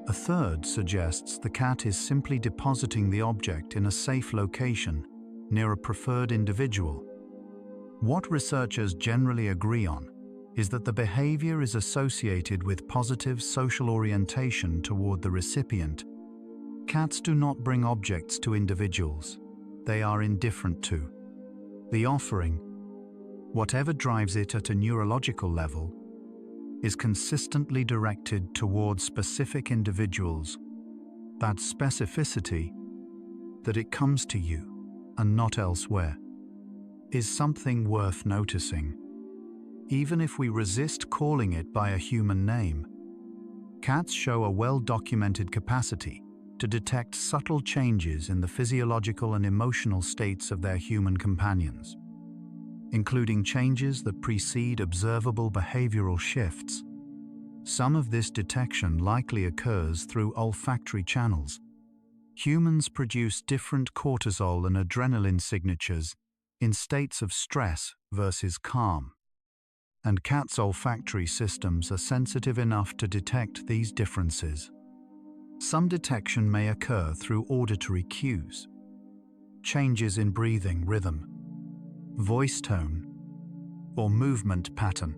A third suggests the cat is simply depositing the object in a safe location near a preferred individual. What researchers generally agree on is that the behavior is associated with positive social orientation toward the recipient. Cats do not bring objects to individuals they are indifferent to. The offering, whatever drives it at a neurological level, is consistently directed towards specific individuals. That specificity, that it comes to you and not elsewhere, is something worth noticing. Even if we resist calling it by a human name, cats show a well-documented capacity to detect subtle changes in the physiological and emotional states of their human companions, including changes that precede observable behavioral shifts. Some of this detection likely occurs through olfactory channels. Humans produce different cortisol and adrenaline signatures in states of stress versus calm, and cats' olfactory systems are sensitive enough to detect these differences. Some detection may occur through auditory cues, changes in breathing rhythm, voice tone, or movement pattern.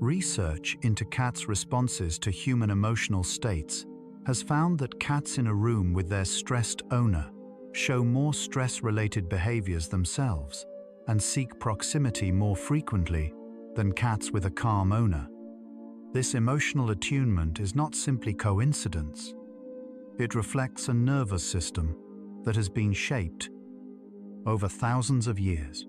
Research into cats' responses to human emotional states has found that cats in a room with their stressed owner show more stress-related behaviors themselves and seek proximity more frequently than cats with a calm owner. This emotional attunement is not simply coincidence. It reflects a nervous system that has been shaped over thousands of years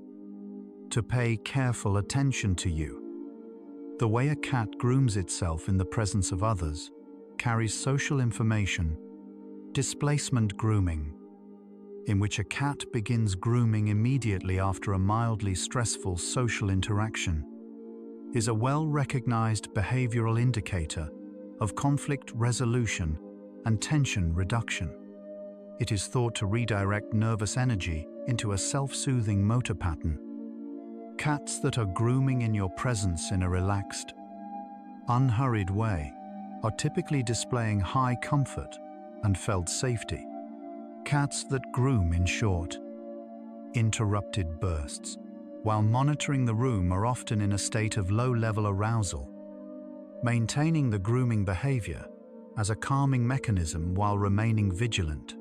to pay careful attention to you. The way a cat grooms itself in the presence of others carries social information. Displacement grooming, in which a cat begins grooming immediately after a mildly stressful social interaction, is a well-recognized behavioral indicator of conflict resolution and tension reduction. It is thought to redirect nervous energy into a self-soothing motor pattern. Cats that are grooming in your presence in a relaxed, unhurried way are typically displaying high comfort and felt safety. Cats that groom in short, interrupted bursts while monitoring the room are often in a state of low-level arousal, maintaining the grooming behavior as a calming mechanism while remaining vigilant.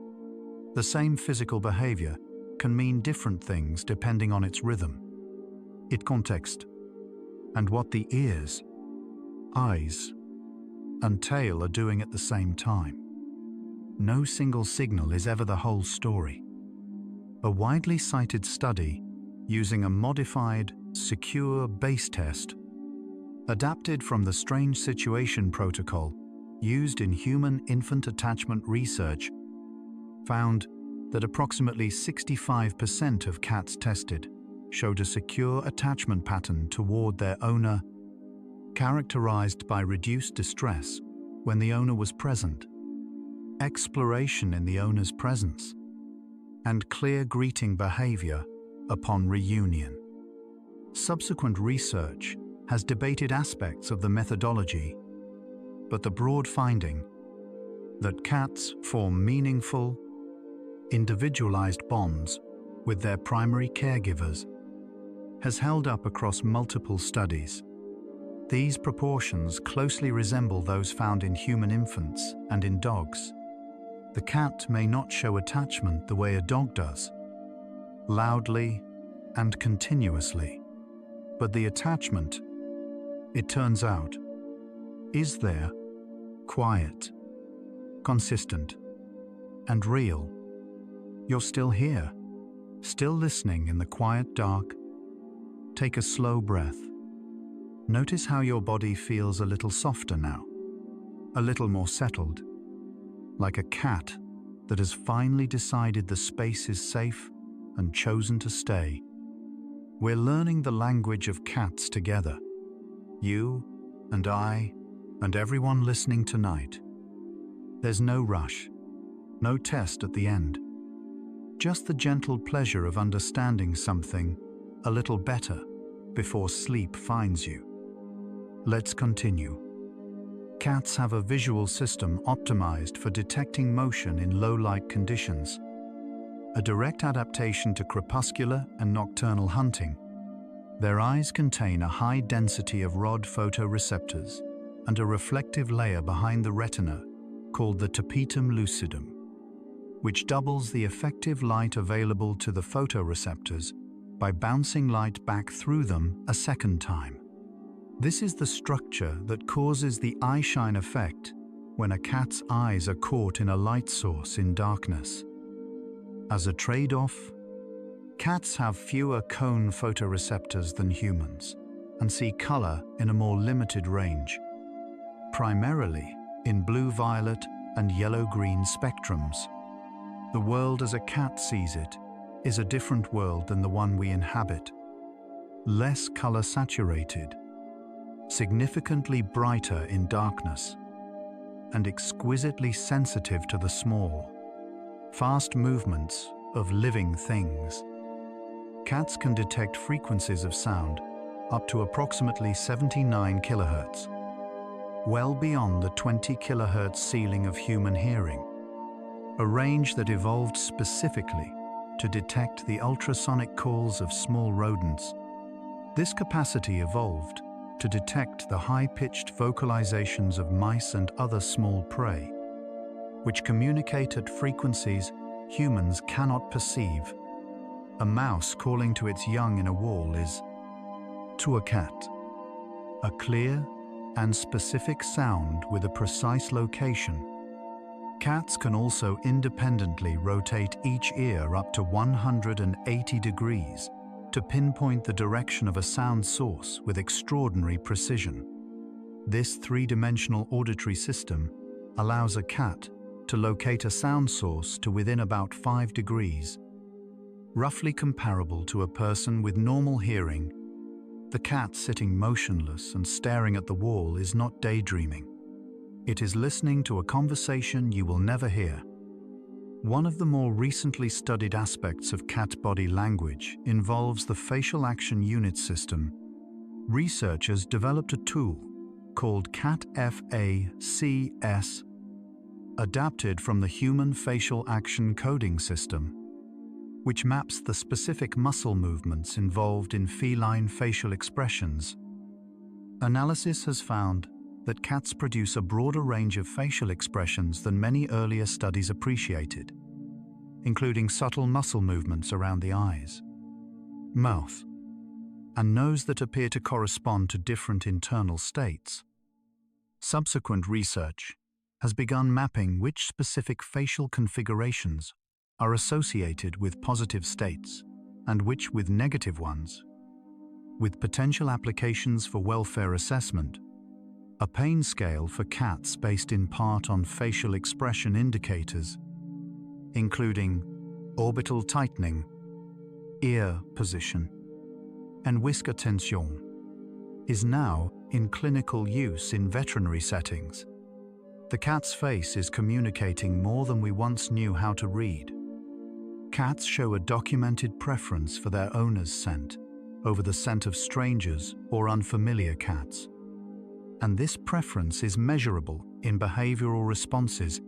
The same physical behavior can mean different things depending on its rhythm, its context, and what the ears, eyes, and tail are doing at the same time. no single signal is ever the whole story. A widely cited study using a modified, secure base test, adapted from the strange situation protocol used in human infant attachment research, found that approximately 65% of cats tested showed a secure attachment pattern toward their owner, characterized by reduced distress when the owner was present, exploration in the owner's presence, and clear greeting behavior upon reunion. Subsequent research has debated aspects of the methodology, but the broad finding that cats form meaningful, individualized bonds with their primary caregivers has held up across multiple studies. These proportions closely resemble those found in human infants and in dogs. The cat may not show attachment the way a dog does, loudly and continuously, but the attachment, it turns out, is there, quiet, consistent, and real. You're still here, still listening in the quiet dark. Take a slow breath. Notice how your body feels a little softer now, a little more settled, like a cat that has finally decided the space is safe and chosen to stay. We're learning the language of cats together. You and I and everyone listening tonight. There's no rush, no test at the end. Just the gentle pleasure of understanding something a little better before sleep finds you. Let's continue. Cats have a visual system optimized for detecting motion in low-light conditions, a direct adaptation to crepuscular and nocturnal hunting. Their eyes contain a high density of rod photoreceptors and a reflective layer behind the retina called the tapetum lucidum, which doubles the effective light available to the photoreceptors by bouncing light back through them a second time. This is the structure that causes the eye shine effect when a cat's eyes are caught in a light source in darkness. As a trade-off, cats have fewer cone photoreceptors than humans and see color in a more limited range, primarily in blue-violet and yellow-green spectrums. The world as a cat sees it is a different world than the one we inhabit. Less color-saturated, significantly brighter in darkness, and exquisitely sensitive to the small, fast movements of living things. Cats can detect frequencies of sound up to approximately 79 kilohertz, well beyond the 20 kilohertz ceiling of human hearing, a range that evolved specifically to detect the ultrasonic calls of small rodents. This capacity evolved to detect the high-pitched vocalizations of mice and other small prey, which communicate at frequencies humans cannot perceive. A mouse calling to its young in a wall is, to a cat, a clear and specific sound with a precise location. Cats can also independently rotate each ear up to 180 degrees to pinpoint the direction of a sound source with extraordinary precision. This three-dimensional auditory system allows a cat to locate a sound source to within about 5 degrees, roughly comparable to a person with normal hearing. The cat sitting motionless and staring at the wall is not daydreaming. It is listening to a conversation you will never hear. One of the more recently studied aspects of cat body language involves the facial action unit system. Researchers developed a tool called CAT-FACS, adapted from the human facial action coding system, which maps the specific muscle movements involved in feline facial expressions. Analysis has found that cats produce a broader range of facial expressions than many earlier studies appreciated, including subtle muscle movements around the eyes, mouth, and nose that appear to correspond to different internal states. Subsequent research has begun mapping which specific facial configurations are associated with positive states and which with negative ones, with potential applications for welfare assessment. A pain scale for cats based in part on facial expression indicators, including orbital tightening, ear position, and whisker tension, is now in clinical use in veterinary settings. The cat's face is communicating more than we once knew how to read. Cats show a documented preference for their owner's scent over the scent of strangers or unfamiliar cats. And this preference is measurable in behavioral responses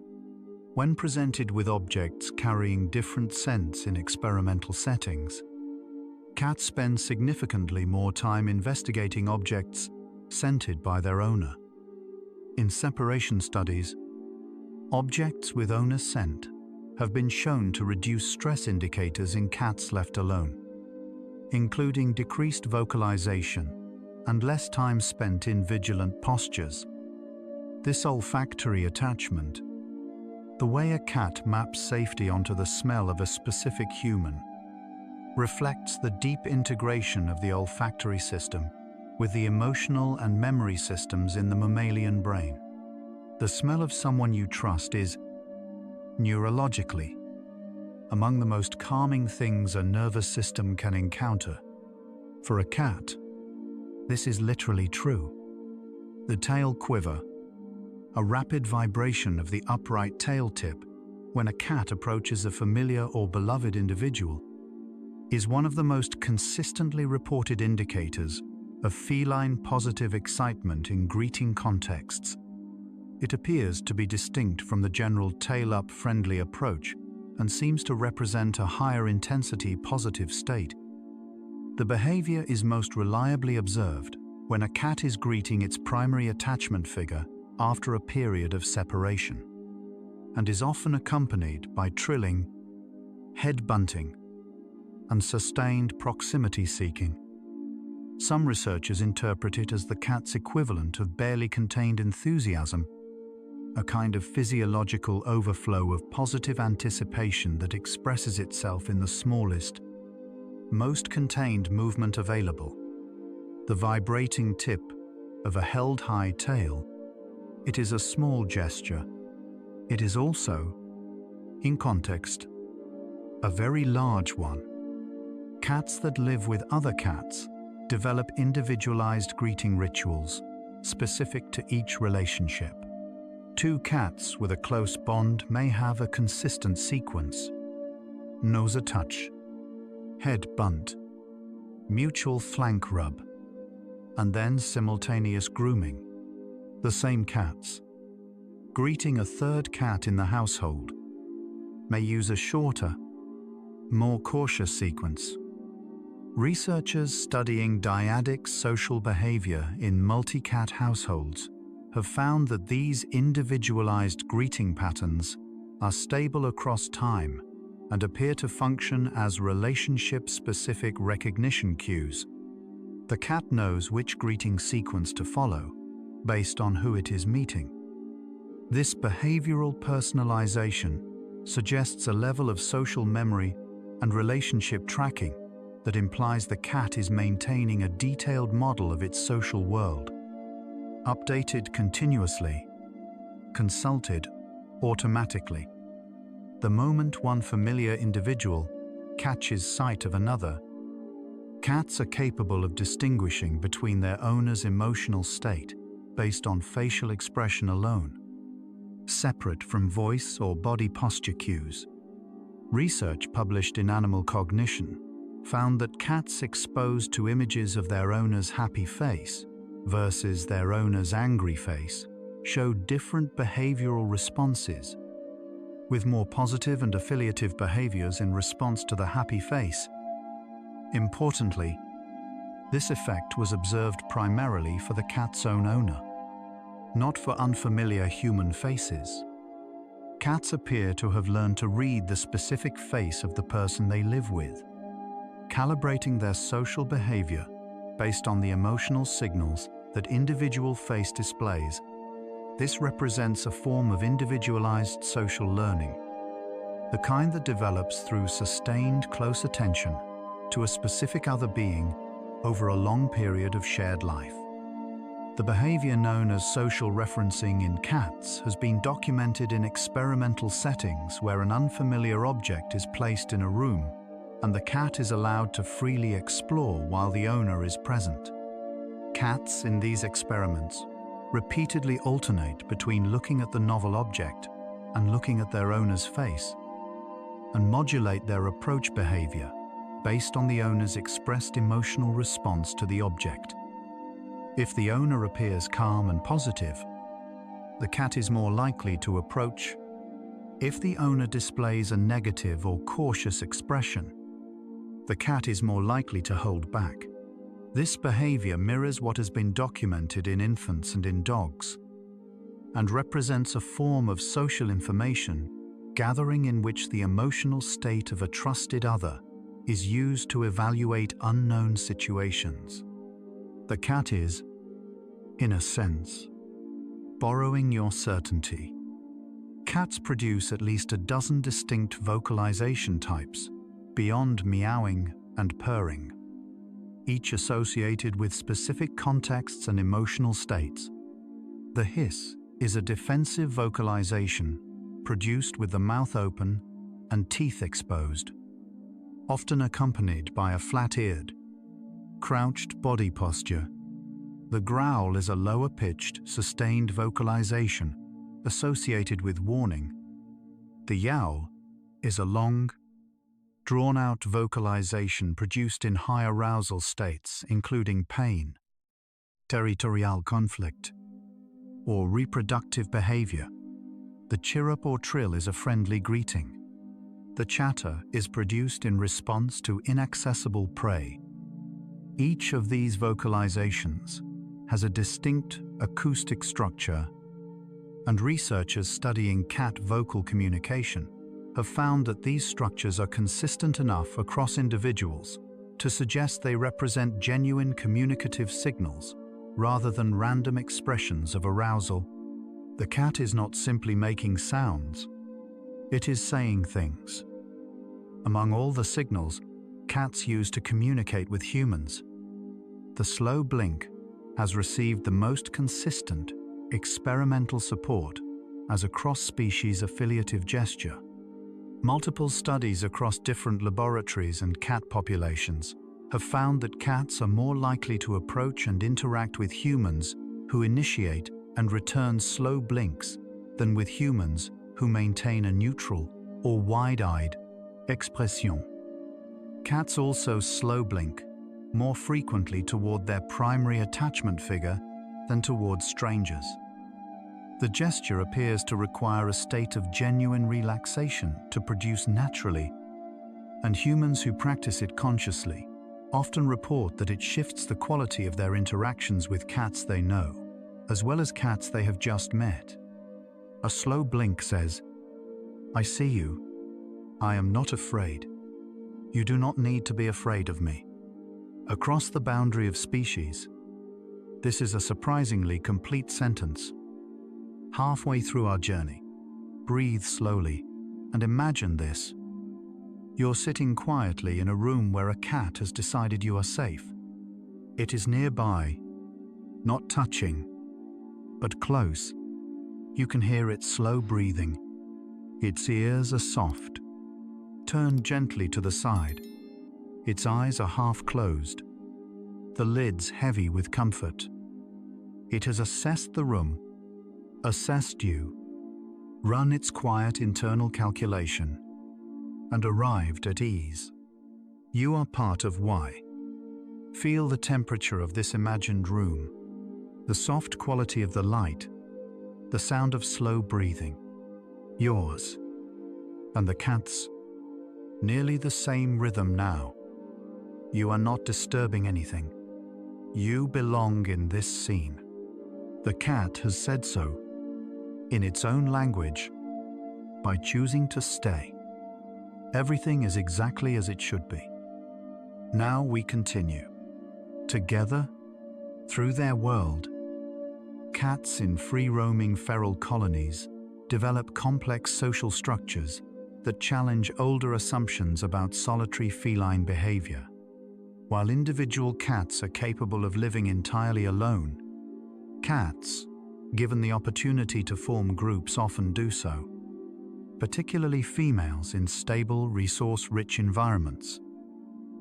when presented with objects carrying different scents in experimental settings. Cats spend significantly more time investigating objects scented by their owner. In separation studies, objects with owner scent have been shown to reduce stress indicators in cats left alone, including decreased vocalization and less time spent in vigilant postures. This olfactory attachment, the way a cat maps safety onto the smell of a specific human, reflects the deep integration of the olfactory system with the emotional and memory systems in the mammalian brain. The smell of someone you trust is, neurologically, among the most calming things a nervous system can encounter. For a cat, this is literally true. The tail quiver, a rapid vibration of the upright tail tip when a cat approaches a familiar or beloved individual, is one of the most consistently reported indicators of feline positive excitement in greeting contexts. It appears to be distinct from the general tail-up friendly approach and seems to represent a higher intensity positive state. The behavior is most reliably observed when a cat is greeting its primary attachment figure after a period of separation, and is often accompanied by trilling, head bunting, and sustained proximity seeking. Some researchers interpret it as the cat's equivalent of barely contained enthusiasm, a kind of physiological overflow of positive anticipation that expresses itself in the smallest, most contained movement available, the vibrating tip of a held high tail. It is a small gesture. It is also, in context, a very large one. Cats that live with other cats develop individualized greeting rituals specific to each relationship. Two cats with a close bond may have a consistent sequence: nose a touch, head bunt, mutual flank rub, and then simultaneous grooming. The same cats, greeting a third cat in the household, may use a shorter, more cautious sequence. Researchers studying dyadic social behavior in multi-cat households have found that these individualized greeting patterns are stable across time and appear to function as relationship-specific recognition cues. The cat knows which greeting sequence to follow based on who it is meeting. This behavioral personalization suggests a level of social memory and relationship tracking that implies the cat is maintaining a detailed model of its social world, updated continuously, consulted automatically. The moment one familiar individual catches sight of another, cats are capable of distinguishing between their owner's emotional state based on facial expression alone, separate from voice or body posture cues. Research published in Animal Cognition found that cats exposed to images of their owner's happy face versus their owner's angry face showed different behavioral responses, with more positive and affiliative behaviors in response to the happy face. Importantly, this effect was observed primarily for the cat's own owner, not for unfamiliar human faces. Cats appear to have learned to read the specific face of the person they live with, calibrating their social behavior based on the emotional signals that individual face displays. This represents a form of individualized social learning, the kind that develops through sustained close attention to a specific other being over a long period of shared life. The behavior known as social referencing in cats has been documented in experimental settings where an unfamiliar object is placed in a room and the cat is allowed to freely explore while the owner is present. Cats in these experiments repeatedly alternate between looking at the novel object and looking at their owner's face, and modulate their approach behavior based on the owner's expressed emotional response to the object. If the owner appears calm and positive, the cat is more likely to approach. If the owner displays a negative or cautious expression, the cat is more likely to hold back. This behavior mirrors what has been documented in infants and in dogs, and represents a form of social information gathering in which the emotional state of a trusted other is used to evaluate unknown situations. The cat is, in a sense, borrowing your certainty. Cats produce at least a dozen distinct vocalization types, beyond meowing and purring, each associated with specific contexts and emotional states. The hiss is a defensive vocalization produced with the mouth open and teeth exposed, often accompanied by a flat-eared, crouched body posture. The growl is a lower-pitched, sustained vocalization associated with warning. The yowl is a long, drawn-out vocalization produced in high arousal states, including pain, territorial conflict, or reproductive behavior. The chirrup or trill is a friendly greeting. The chatter is produced in response to inaccessible prey. Each of these vocalizations has a distinct acoustic structure, and researchers studying cat vocal communication have found that these structures are consistent enough across individuals to suggest they represent genuine communicative signals rather than random expressions of arousal. The cat is not simply making sounds, it is saying things. Among all the signals cats use to communicate with humans, the slow blink has received the most consistent experimental support as a cross-species affiliative gesture. Multiple studies across different laboratories and cat populations have found that cats are more likely to approach and interact with humans who initiate and return slow blinks than with humans who maintain a neutral or wide-eyed expression. Cats also slow blink more frequently toward their primary attachment figure than towards strangers. The gesture appears to require a state of genuine relaxation to produce naturally, and humans who practice it consciously often report that it shifts the quality of their interactions with cats they know, as well as cats they have just met. A slow blink says, "I see you. I am not afraid. You do not need to be afraid of me." Across the boundary of species, this is a surprisingly complete sentence. Halfway through our journey, breathe slowly and imagine this. You're sitting quietly in a room where a cat has decided you are safe. It is nearby, not touching, but close. You can hear its slow breathing. Its ears are soft, turned gently to the side. Its eyes are half closed, the lids heavy with comfort. It has assessed the room, assessed you, run its quiet internal calculation, and arrived at ease. You are part of why. Feel the temperature of this imagined room, the soft quality of the light, the sound of slow breathing. Yours and the cat's, nearly the same rhythm now. You are not disturbing anything. You belong in this scene. The cat has said so, in its own language, by choosing to stay. Everything is exactly as it should be. Now we continue. Together, through their world, cats in free-roaming feral colonies develop complex social structures that challenge older assumptions about solitary feline behavior. While individual cats are capable of living entirely alone, cats, given the opportunity to form groups, often do so, particularly females in stable, resource-rich environments.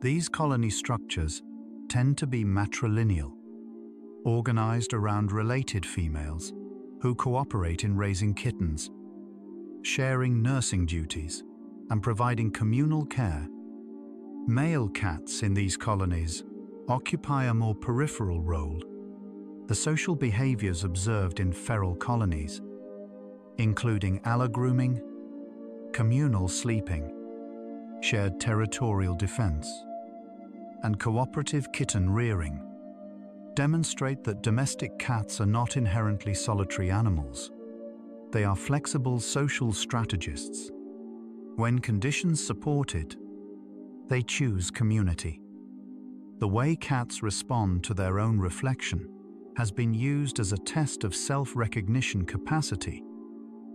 These colony structures tend to be matrilineal, organized around related females who cooperate in raising kittens, sharing nursing duties, and providing communal care. Male cats in these colonies occupy a more peripheral role. The social behaviors observed in feral colonies, including allogrooming, communal sleeping, shared territorial defense, and cooperative kitten rearing, demonstrate that domestic cats are not inherently solitary animals. They are flexible social strategists. When conditions support it, they choose community. The way cats respond to their own reflection has been used as a test of self-recognition capacity.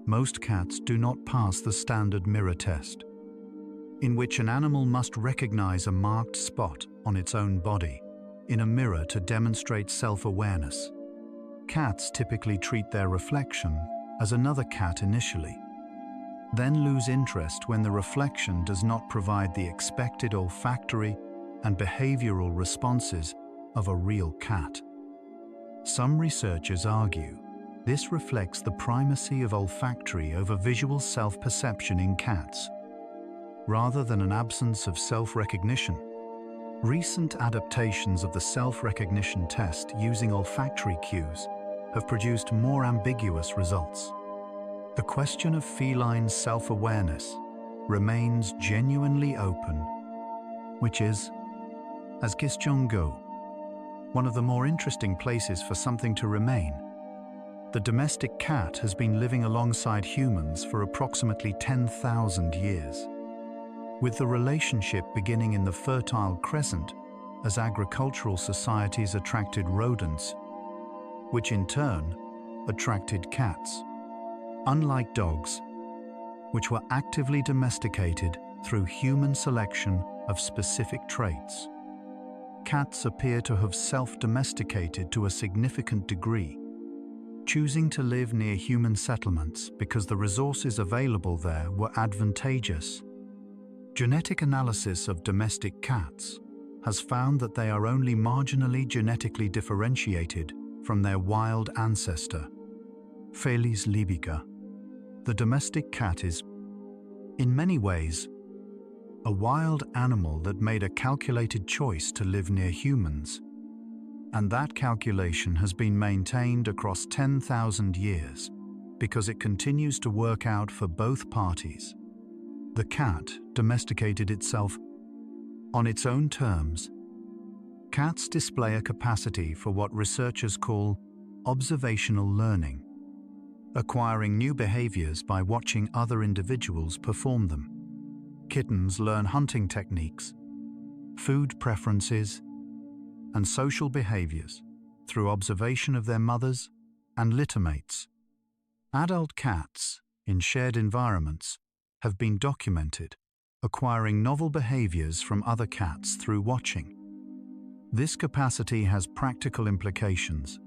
Most cats do not pass the standard mirror test, in which an animal must recognize a marked spot on its own body in a mirror to demonstrate self-awareness. Cats typically treat their reflection as another cat initially, then lose interest when the reflection does not provide the expected olfactory and behavioral responses of a real cat. Some researchers argue this reflects the primacy of olfactory over visual self-perception in cats, rather than an absence of self-recognition. Recent adaptations of the self-recognition test using olfactory cues have produced more ambiguous results. The question of feline self-awareness remains genuinely open, which is, as question go, one of the more interesting places for something to remain. The domestic cat has been living alongside humans for approximately 10,000 years, with the relationship beginning in the Fertile Crescent as agricultural societies attracted rodents, which in turn attracted cats. Unlike dogs, which were actively domesticated through human selection of specific traits, cats appear to have self-domesticated to a significant degree, choosing to live near human settlements because the resources available there were advantageous. Genetic analysis of domestic cats has found that they are only marginally genetically differentiated from their wild ancestor, Felis libica. The domestic cat is, in many ways, a wild animal that made a calculated choice to live near humans, and that calculation has been maintained across 10,000 years because it continues to work out for both parties. The cat domesticated itself on its own terms. Cats display a capacity for what researchers call observational learning, acquiring new behaviors by watching other individuals perform them. Kittens learn hunting techniques, food preferences, and social behaviors through observation of their mothers and littermates. Adult cats, in shared environments, have been documented, acquiring novel behaviors from other cats through watching. This capacity has practical implications.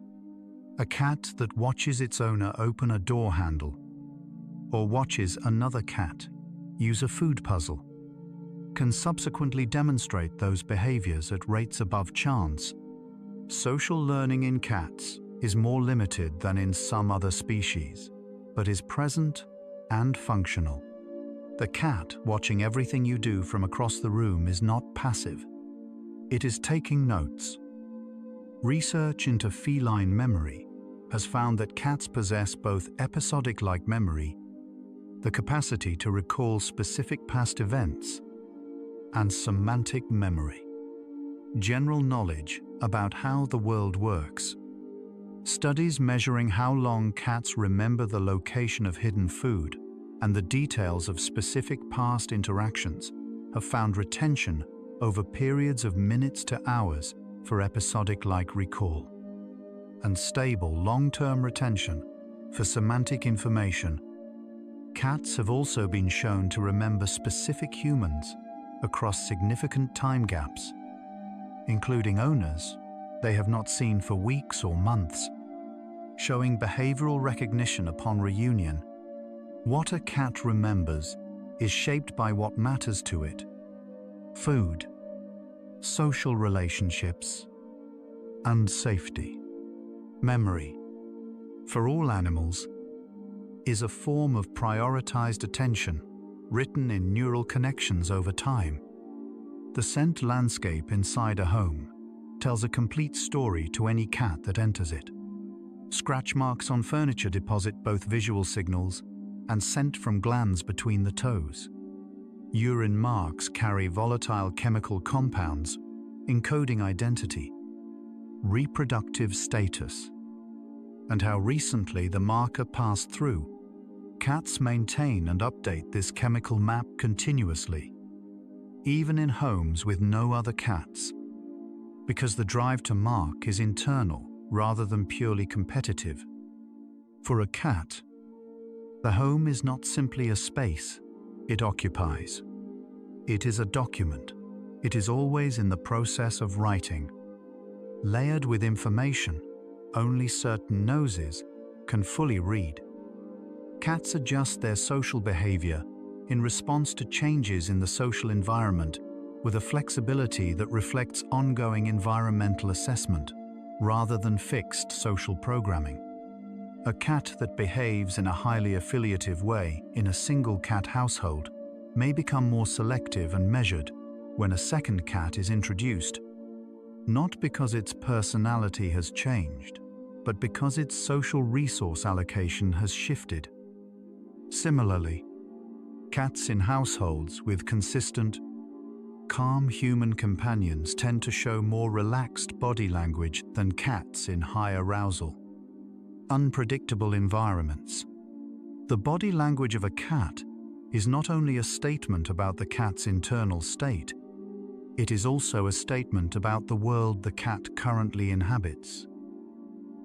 A cat that watches its owner open a door handle, or watches another cat use a food puzzle, can subsequently demonstrate those behaviors at rates above chance. Social learning in cats is more limited than in some other species, but is present and functional. The cat watching everything you do from across the room is not passive. It is taking notes. Research into feline memory has found that cats possess both episodic-like memory, the capacity to recall specific past events, and semantic memory, general knowledge about how the world works. Studies measuring how long cats remember the location of hidden food and the details of specific past interactions have found retention over periods of minutes to hours for episodic-like recall. and stable long-term retention for semantic information. Cats have also been shown to remember specific humans across significant time gaps, including owners they have not seen for weeks or months, showing behavioral recognition upon reunion. What a cat remembers is shaped by what matters to it: food, social relationships, and safety. Memory, for all animals, is a form of prioritized attention written in neural connections over time. The scent landscape inside a home tells a complete story to any cat that enters it. Scratch marks on furniture deposit both visual signals and scent from glands between the toes. Urine marks carry volatile chemical compounds encoding identity, reproductive status, and how recently the marker passed through. Cats maintain and update this chemical map continuously, even in homes with no other cats, because the drive to mark is internal rather than purely competitive. For a cat, the home is not simply a space it occupies. It is a document. It is always in the process of writing, layered with information only certain noses can fully read. Cats adjust their social behavior in response to changes in the social environment with a flexibility that reflects ongoing environmental assessment rather than fixed social programming. A cat that behaves in a highly affiliative way in a single cat household may become more selective and measured when a second cat is introduced, not because its personality has changed, but because its social resource allocation has shifted. Similarly, cats in households with consistent, calm human companions tend to show more relaxed body language than cats in high arousal, unpredictable environments. The body language of a cat is not only a statement about the cat's internal state, it is also a statement about the world the cat currently inhabits.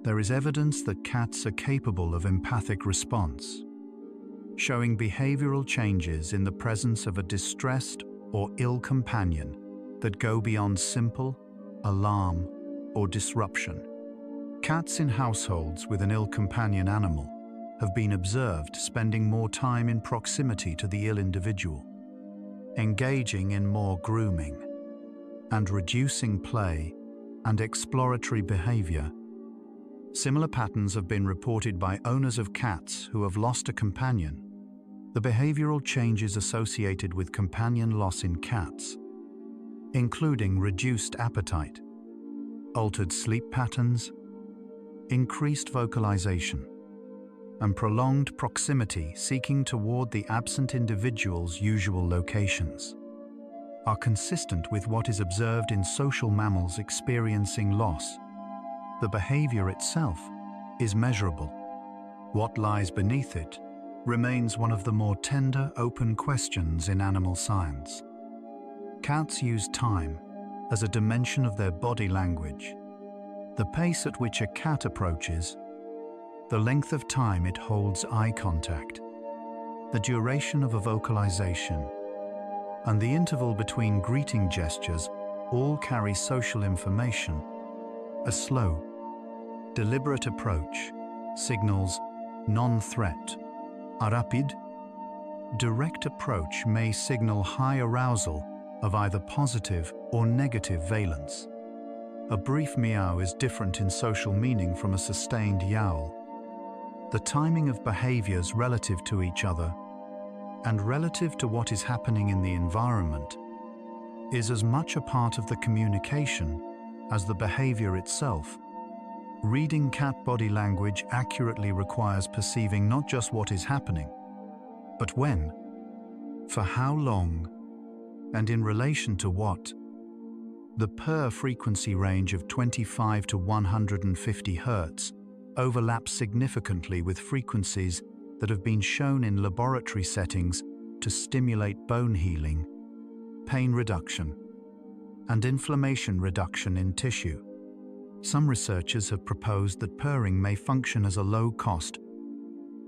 There is evidence that cats are capable of empathic response, showing behavioral changes in the presence of a distressed or ill companion that go beyond simple alarm or disruption. Cats in households with an ill companion animal have been observed spending more time in proximity to the ill individual, engaging in more grooming, and reducing play and exploratory behavior. Similar patterns have been reported by owners of cats who have lost a companion. The behavioral changes associated with companion loss in cats, including reduced appetite, altered sleep patterns, increased vocalization, and prolonged proximity seeking toward the absent individual's usual locations, are consistent with what is observed in social mammals experiencing loss. The behavior itself is measurable. What lies beneath it remains one of the more tender, open questions in animal science. Cats use time as a dimension of their body language. The pace at which a cat approaches, the length of time it holds eye contact, the duration of a vocalization, and the interval between greeting gestures all carry social information. A slow, deliberate approach signals non-threat. A rapid, direct approach may signal high arousal of either positive or negative valence. A brief meow is different in social meaning from a sustained yowl. The timing of behaviors relative to each other and relative to what is happening in the environment is as much a part of the communication as the behavior itself. Reading cat body language accurately requires perceiving not just what is happening, but when, for how long, and in relation to what. The purr frequency range of 25 to 150 Hz overlaps significantly with frequencies that have been shown in laboratory settings to stimulate bone healing, pain reduction, and inflammation reduction in tissue. Some researchers have proposed that purring may function as a low-cost,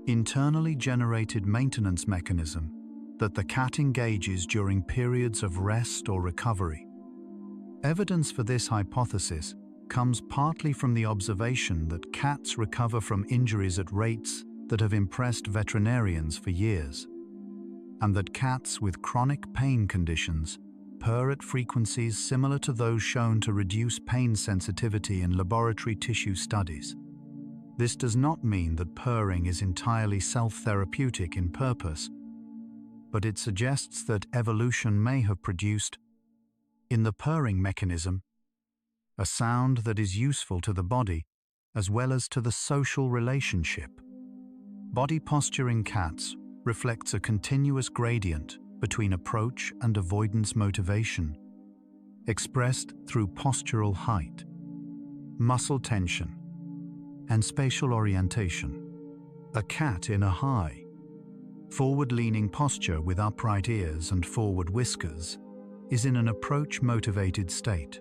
internally generated maintenance mechanism that the cat engages during periods of rest or recovery. Evidence for this hypothesis comes partly from the observation that cats recover from injuries at rates that have impressed veterinarians for years, and that cats with chronic pain conditions purr at frequencies similar to those shown to reduce pain sensitivity in laboratory tissue studies. This does not mean that purring is entirely self-therapeutic in purpose, but it suggests that evolution may have produced, in the purring mechanism, a sound that is useful to the body as well as to the social relationship. Body posture in cats reflects a continuous gradient between approach and avoidance motivation, expressed through postural height, muscle tension, and spatial orientation. A cat in a high, forward-leaning posture with upright ears and forward whiskers is in an approach-motivated state.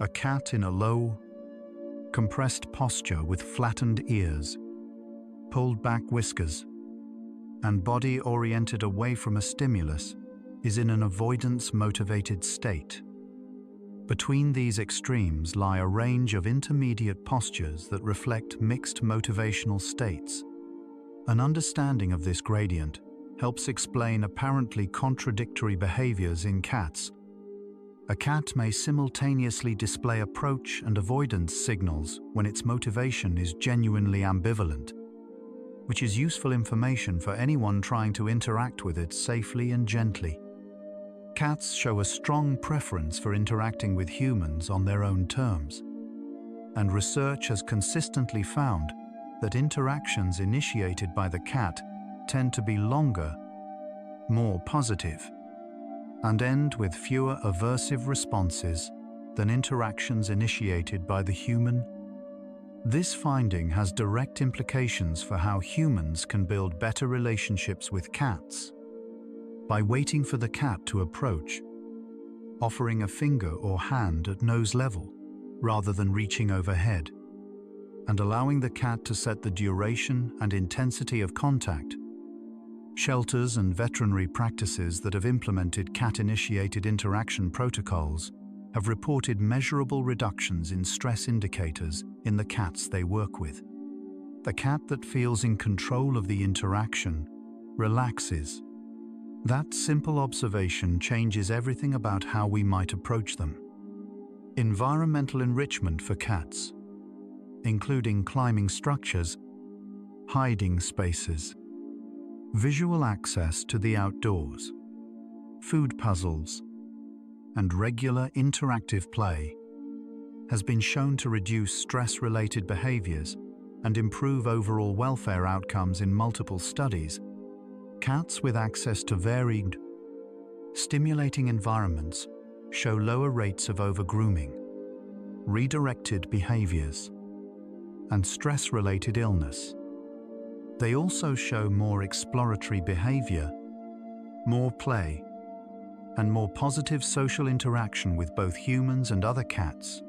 A cat in a low, compressed posture with flattened ears, pulled back whiskers, and body oriented away from a stimulus is in an avoidance-motivated state. Between these extremes lie a range of intermediate postures that reflect mixed motivational states. An understanding of this gradient helps explain apparently contradictory behaviors in cats. A cat may simultaneously display approach and avoidance signals when its motivation is genuinely ambivalent, which is useful information for anyone trying to interact with it safely and gently. Cats show a strong preference for interacting with humans on their own terms, and research has consistently found that interactions initiated by the cat tend to be longer, more positive, and end with fewer aversive responses than interactions initiated by the human. This finding has direct implications for how humans can build better relationships with cats. By waiting for the cat to approach, offering a finger or hand at nose level rather than reaching overhead, and allowing the cat to set the duration and intensity of contact. Shelters and veterinary practices that have implemented cat-initiated interaction protocols have reported measurable reductions in stress indicators in the cats they work with. The cat that feels in control of the interaction relaxes. That simple observation changes everything about how we might approach them. Environmental enrichment for cats, including climbing structures, hiding spaces, visual access to the outdoors, food puzzles, and regular interactive play, has been shown to reduce stress-related behaviors and improve overall welfare outcomes in multiple studies. Cats with access to varied, stimulating environments show lower rates of over-grooming, redirected behaviors, and stress-related illness. They also show more exploratory behavior, more play, and more positive social interaction with both humans and other cats.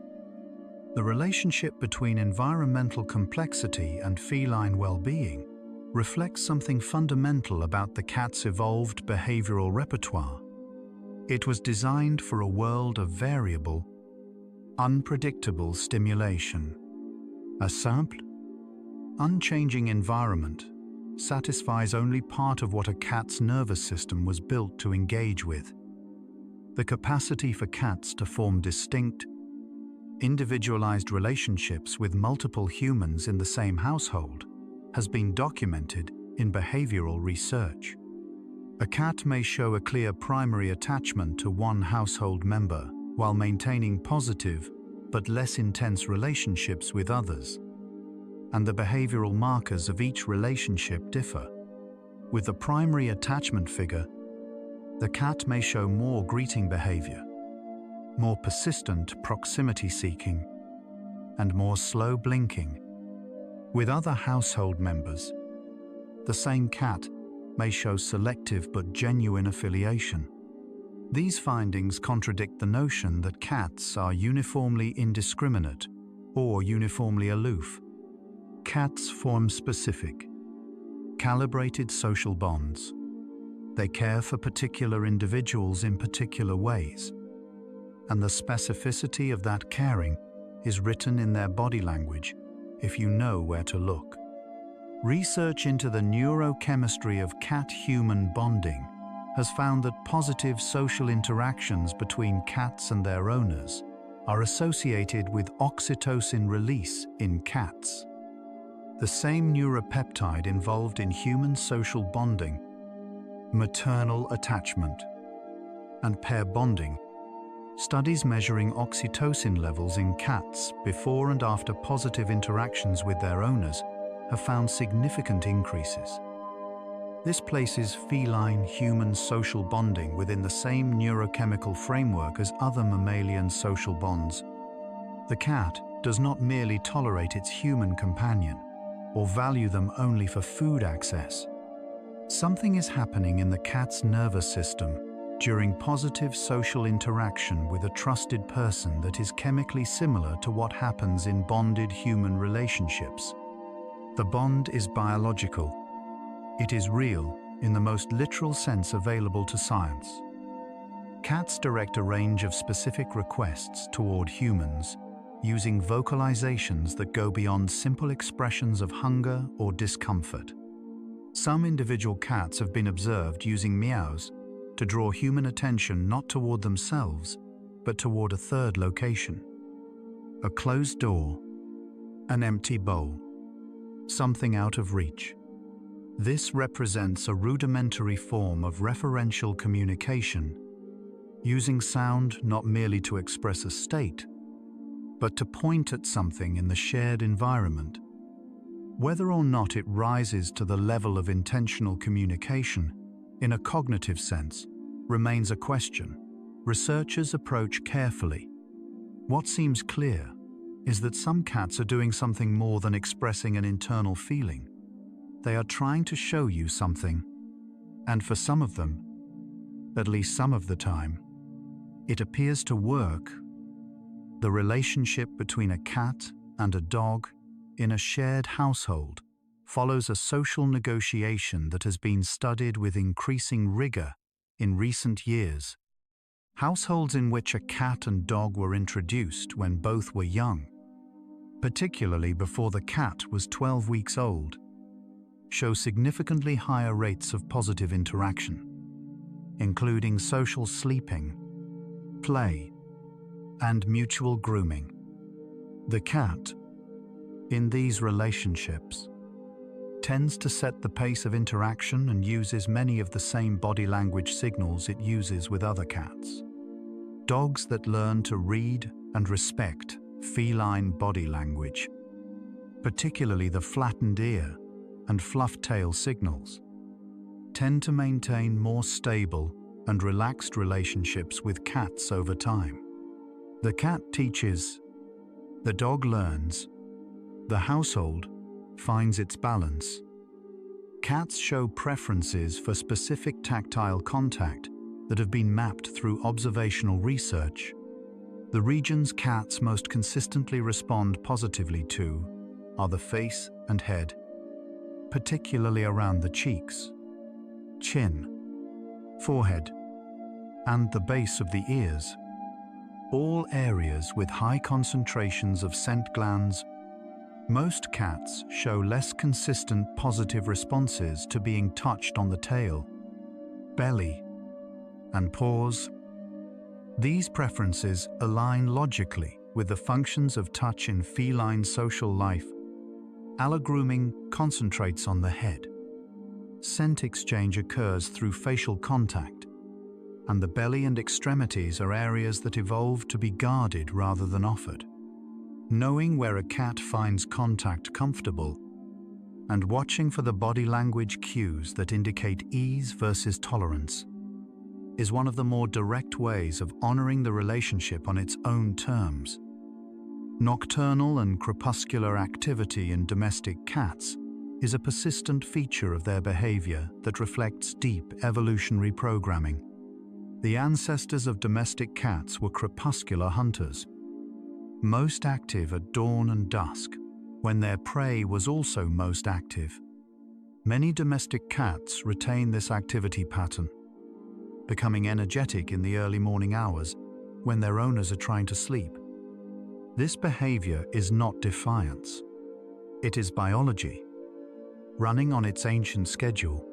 The relationship between environmental complexity and feline well-being reflects something fundamental about the cat's evolved behavioral repertoire. It was designed for a world of variable, unpredictable stimulation. A simple, unchanging environment satisfies only part of what a cat's nervous system was built to engage with. The capacity for cats to form distinct, individualized relationships with multiple humans in the same household has been documented in behavioral research. A cat may show a clear primary attachment to one household member while maintaining positive but less intense relationships with others, and the behavioral markers of each relationship differ. With the primary attachment figure, the cat may show more greeting behavior, more persistent proximity seeking, and more slow blinking. With other household members, the same cat may show selective but genuine affiliation. These findings contradict the notion that cats are uniformly indiscriminate or uniformly aloof. Cats form specific, calibrated social bonds. They care for particular individuals in particular ways, and the specificity of that caring is written in their body language if you know where to look. Research into the neurochemistry of cat-human bonding has found that positive social interactions between cats and their owners are associated with oxytocin release in cats. The same neuropeptide involved in human social bonding, maternal attachment, and pair bonding. Studies measuring oxytocin levels in cats before and after positive interactions with their owners have found significant increases. This places feline-human social bonding within the same neurochemical framework as other mammalian social bonds. The cat does not merely tolerate its human companion or value them only for food access. Something is happening in the cat's nervous system during positive social interaction with a trusted person that is chemically similar to what happens in bonded human relationships. The bond is biological. It is real in the most literal sense available to science. Cats direct a range of specific requests toward humans using vocalizations that go beyond simple expressions of hunger or discomfort. Some individual cats have been observed using meows to draw human attention not toward themselves, but toward a third location. A closed door, an empty bowl, something out of reach. This represents a rudimentary form of referential communication, using sound not merely to express a state, but to point at something in the shared environment. Whether or not it rises to the level of intentional communication, in a cognitive sense, remains a question researchers approach carefully. What seems clear is that some cats are doing something more than expressing an internal feeling. They are trying to show you something, and for some of them, at least some of the time, it appears to work. The relationship between a cat and a dog in a shared household follows a social negotiation that has been studied with increasing rigor in recent years. Households in which a cat and dog were introduced when both were young, particularly before the cat was 12 weeks old, show significantly higher rates of positive interaction, including social sleeping, play, and mutual grooming. The cat, in these relationships, tends to set the pace of interaction and uses many of the same body language signals it uses with other cats. Dogs that learn to read and respect feline body language, particularly the flattened ear and fluffed tail signals, tend to maintain more stable and relaxed relationships with cats over time. The cat teaches, the dog learns, the household finds its balance. Cats show preferences for specific tactile contact that have been mapped through observational research. The regions cats most consistently respond positively to are the face and head, particularly around the cheeks, chin, forehead, and the base of the ears, all areas with high concentrations of scent glands. Most cats show less consistent positive responses to being touched on the tail, belly, and paws. These preferences align logically with the functions of touch in feline social life. Allogrooming concentrates on the head. Scent exchange occurs through facial contact, and the belly and extremities are areas that evolve to be guarded rather than offered. Knowing where a cat finds contact comfortable and watching for the body language cues that indicate ease versus tolerance is one of the more direct ways of honoring the relationship on its own terms. Nocturnal and crepuscular activity in domestic cats is a persistent feature of their behavior that reflects deep evolutionary programming. The ancestors of domestic cats were crepuscular hunters. most active at dawn and dusk, when their prey was also most active. Many domestic cats retain this activity pattern, becoming energetic in the early morning hours when their owners are trying to sleep. This behavior is not defiance. It is biology. Running on its ancient schedule,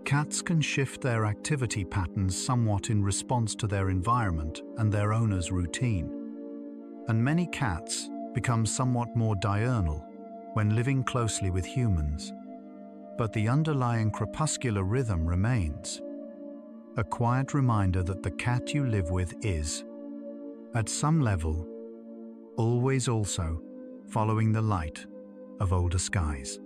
cats can shift their activity patterns somewhat in response to their environment and their owner's routine. And many cats become somewhat more diurnal when living closely with humans. But the underlying crepuscular rhythm remains, a quiet reminder that the cat you live with is, at some level, always also following the light of older skies.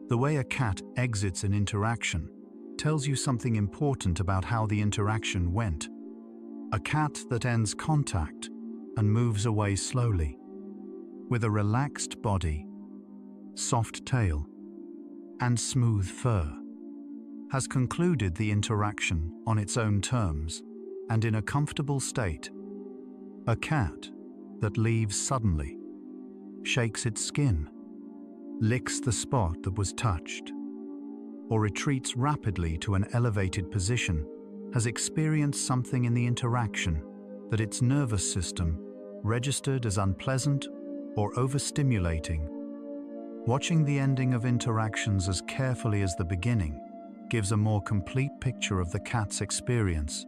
The way a cat exits an interaction tells you something important about how the interaction went. A cat that ends contact and moves away slowly, with a relaxed body, soft tail, and smooth fur, has concluded the interaction on its own terms and in a comfortable state. A cat that leaves suddenly, shakes its skin, licks the spot that was touched, or retreats rapidly to an elevated position has experienced something in the interaction that its nervous system registered as unpleasant or overstimulating. Watching the ending of interactions as carefully as the beginning gives a more complete picture of the cat's experience.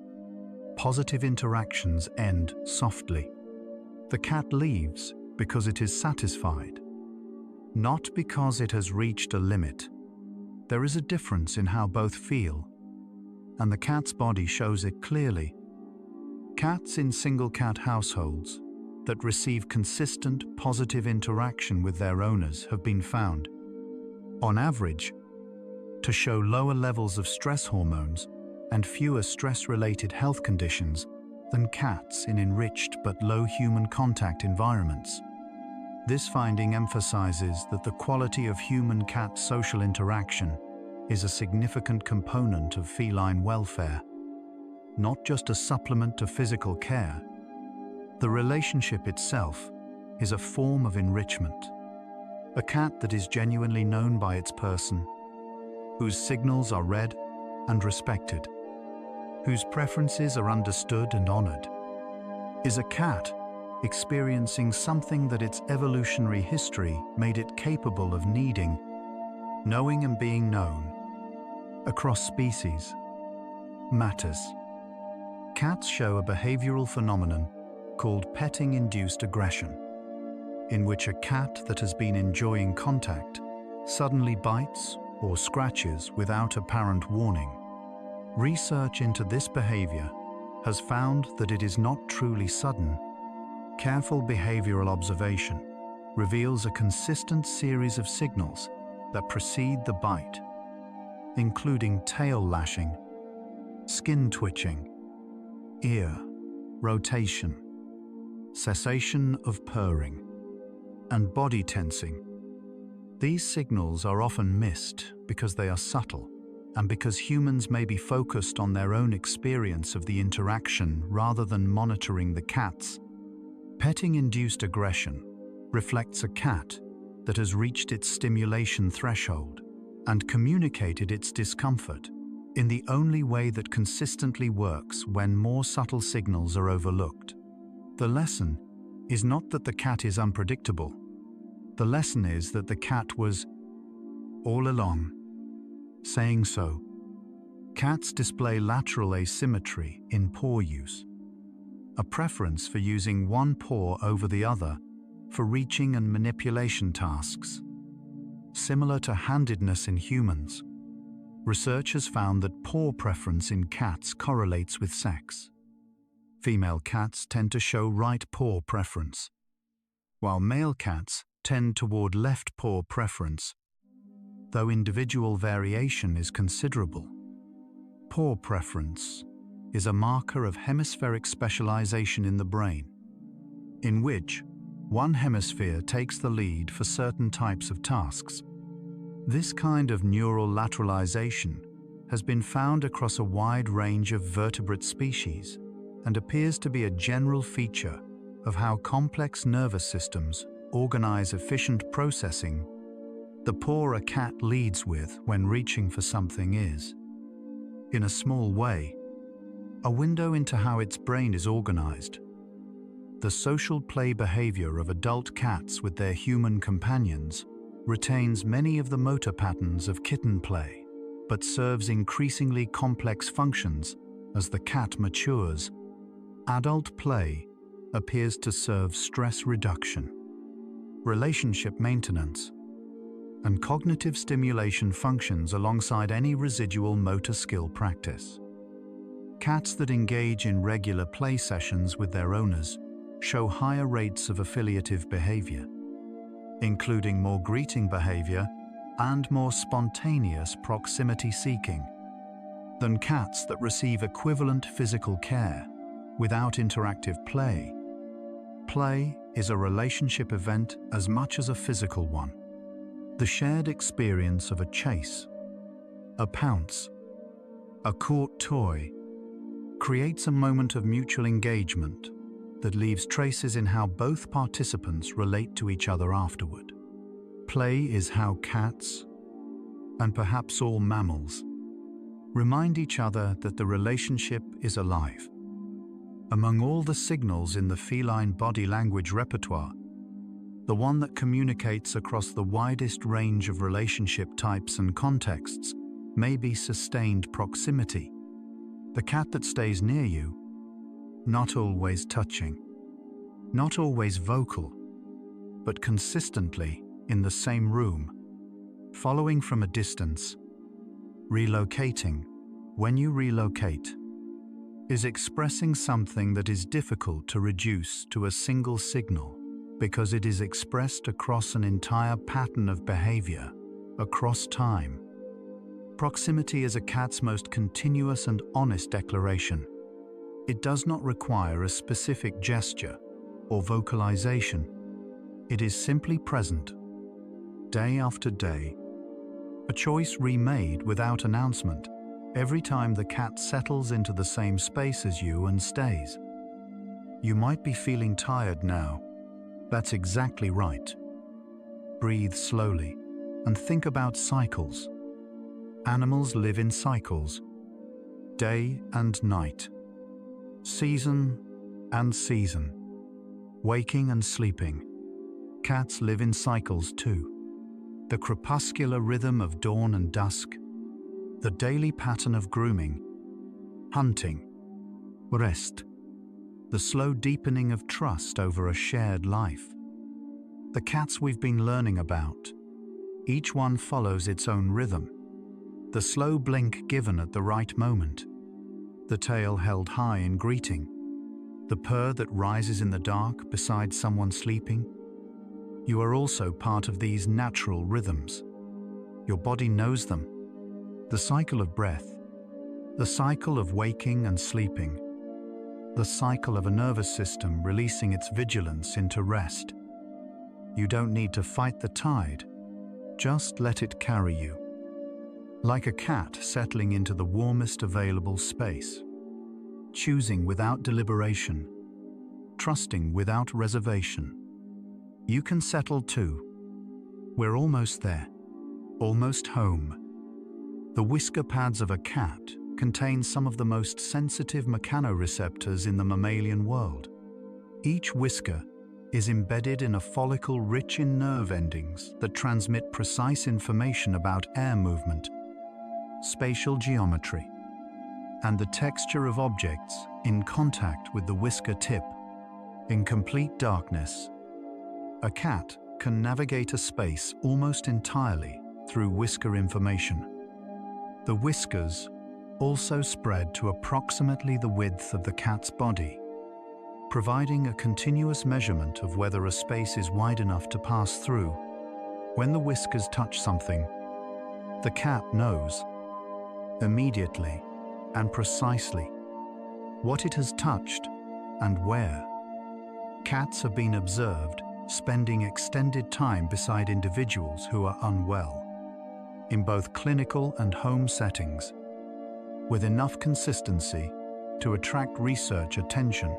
Positive interactions end softly. The cat leaves because it is satisfied, not because it has reached a limit. There is a difference in how both feel, and the cat's body shows it clearly. Cats in single-cat households that receive consistent positive interaction with their owners have been found, on average, to show lower levels of stress hormones and fewer stress-related health conditions than cats in enriched but low human contact environments. This finding emphasizes that the quality of human-cat social interaction is a significant component of feline welfare, not just a supplement to physical care. The relationship itself is a form of enrichment. A cat that is genuinely known by its person, whose signals are read and respected, whose preferences are understood and honored, is a cat experiencing something that its evolutionary history made it capable of needing, knowing and being known, across species, matters. Cats show a behavioral phenomenon called petting-induced aggression, in which a cat that has been enjoying contact suddenly bites or scratches without apparent warning. Research into this behavior has found that it is not truly sudden. Careful behavioral observation reveals a consistent series of signals that precede the bite, including tail lashing, skin twitching, ear rotation, cessation of purring, and body tensing. These signals are often missed because they are subtle and because humans may be focused on their own experience of the interaction rather than monitoring the cat's. Petting-induced aggression reflects a cat that has reached its stimulation threshold and communicated its discomfort in the only way that consistently works when more subtle signals are overlooked. The lesson is not that the cat is unpredictable. The lesson is that the cat was, all along, saying so. Cats display lateral asymmetry in paw use, a preference for using one paw over the other for reaching and manipulation tasks. Similar to handedness in humans, research has found that paw preference in cats correlates with sex. Female cats tend to show right paw preference, while male cats tend toward left paw preference, though individual variation is considerable. Paw preference is a marker of hemispheric specialization in the brain, in which one hemisphere takes the lead for certain types of tasks. This kind of neural lateralization has been found across a wide range of vertebrate species and appears to be a general feature of how complex nervous systems organize efficient processing, the pore a cat leads with when reaching for something is, in a small way, a window into how its brain is organized. The social play behavior of adult cats with their human companions retains many of the motor patterns of kitten play, but serves increasingly complex functions as the cat matures. Adult play appears to serve stress reduction, relationship maintenance, and cognitive stimulation functions alongside any residual motor skill practice. Cats that engage in regular play sessions with their owners show higher rates of affiliative behavior, including more greeting behavior and more spontaneous proximity seeking than cats that receive equivalent physical care without interactive play. Play is a relationship event as much as a physical one. The shared experience of a chase, a pounce, a caught toy creates a moment of mutual engagement that leaves traces in how both participants relate to each other afterward. Play is how cats, and perhaps all mammals, remind each other that the relationship is alive. Among all the signals in the feline body language repertoire, the one that communicates across the widest range of relationship types and contexts may be sustained proximity. The cat that stays near you, not always touching, not always vocal, but consistently in the same room, following from a distance, relocating when you relocate, is expressing something that is difficult to reduce to a single signal because it is expressed across an entire pattern of behavior, across time. Proximity is a cat's most continuous and honest declaration. It does not require a specific gesture or vocalization. It is simply present, day after day, a choice remade without announcement every time the cat settles into the same space as you and stays. You might be feeling tired now. That's exactly right. Breathe slowly and think about cycles. Animals live in cycles, day and night, season and season, waking and sleeping. Cats live in cycles too. The crepuscular rhythm of dawn and dusk, the daily pattern of grooming, hunting, rest, the slow deepening of trust over a shared life. The cats we've been learning about, each one follows its own rhythm. The slow blink given at the right moment, the tail held high in greeting, the purr that rises in the dark beside someone sleeping. You are also part of these natural rhythms. Your body knows them. The cycle of breath, the cycle of waking and sleeping, the cycle of a nervous system releasing its vigilance into rest. You don't need to fight the tide, just let it carry you. Like a cat settling into the warmest available space, choosing without deliberation, trusting without reservation. You can settle too. We're almost there, almost home. The whisker pads of a cat contain some of the most sensitive mechanoreceptors in the mammalian world. Each whisker is embedded in a follicle rich in nerve endings that transmit precise information about air movement, spatial geometry, and the texture of objects in contact with the whisker tip. In complete darkness, a cat can navigate a space almost entirely through whisker information. The whiskers also spread to approximately the width of the cat's body, providing a continuous measurement of whether a space is wide enough to pass through. When the whiskers touch something, the cat knows immediately and precisely what it has touched and where. Cats have been observed spending extended time beside individuals who are unwell, in both clinical and home settings, with enough consistency to attract research attention.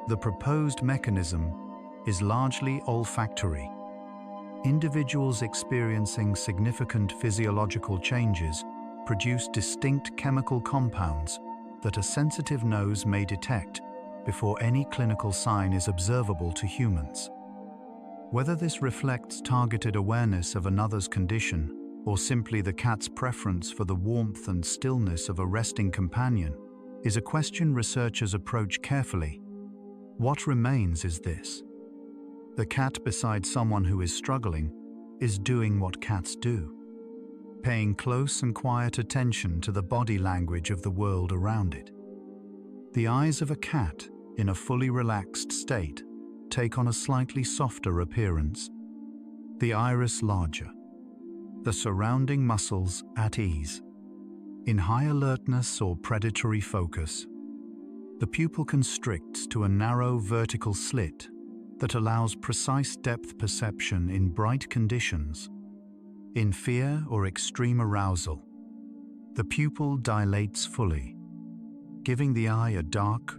The proposed mechanism is largely olfactory. Individuals experiencing significant physiological changes produce distinct chemical compounds that a sensitive nose may detect before any clinical sign is observable to humans. Whether this reflects targeted awareness of another's condition or simply the cat's preference for the warmth and stillness of a resting companion is a question researchers approach carefully. What remains is this: the cat beside someone who is struggling is doing what cats do, paying close and quiet attention to the body language of the world around it. The eyes of a cat in a fully relaxed state take on a slightly softer appearance, the iris larger, the surrounding muscles at ease. In high alertness or predatory focus, the pupil constricts to a narrow vertical slit that allows precise depth perception in bright conditions. In fear or extreme arousal, the pupil dilates fully, giving the eye a dark,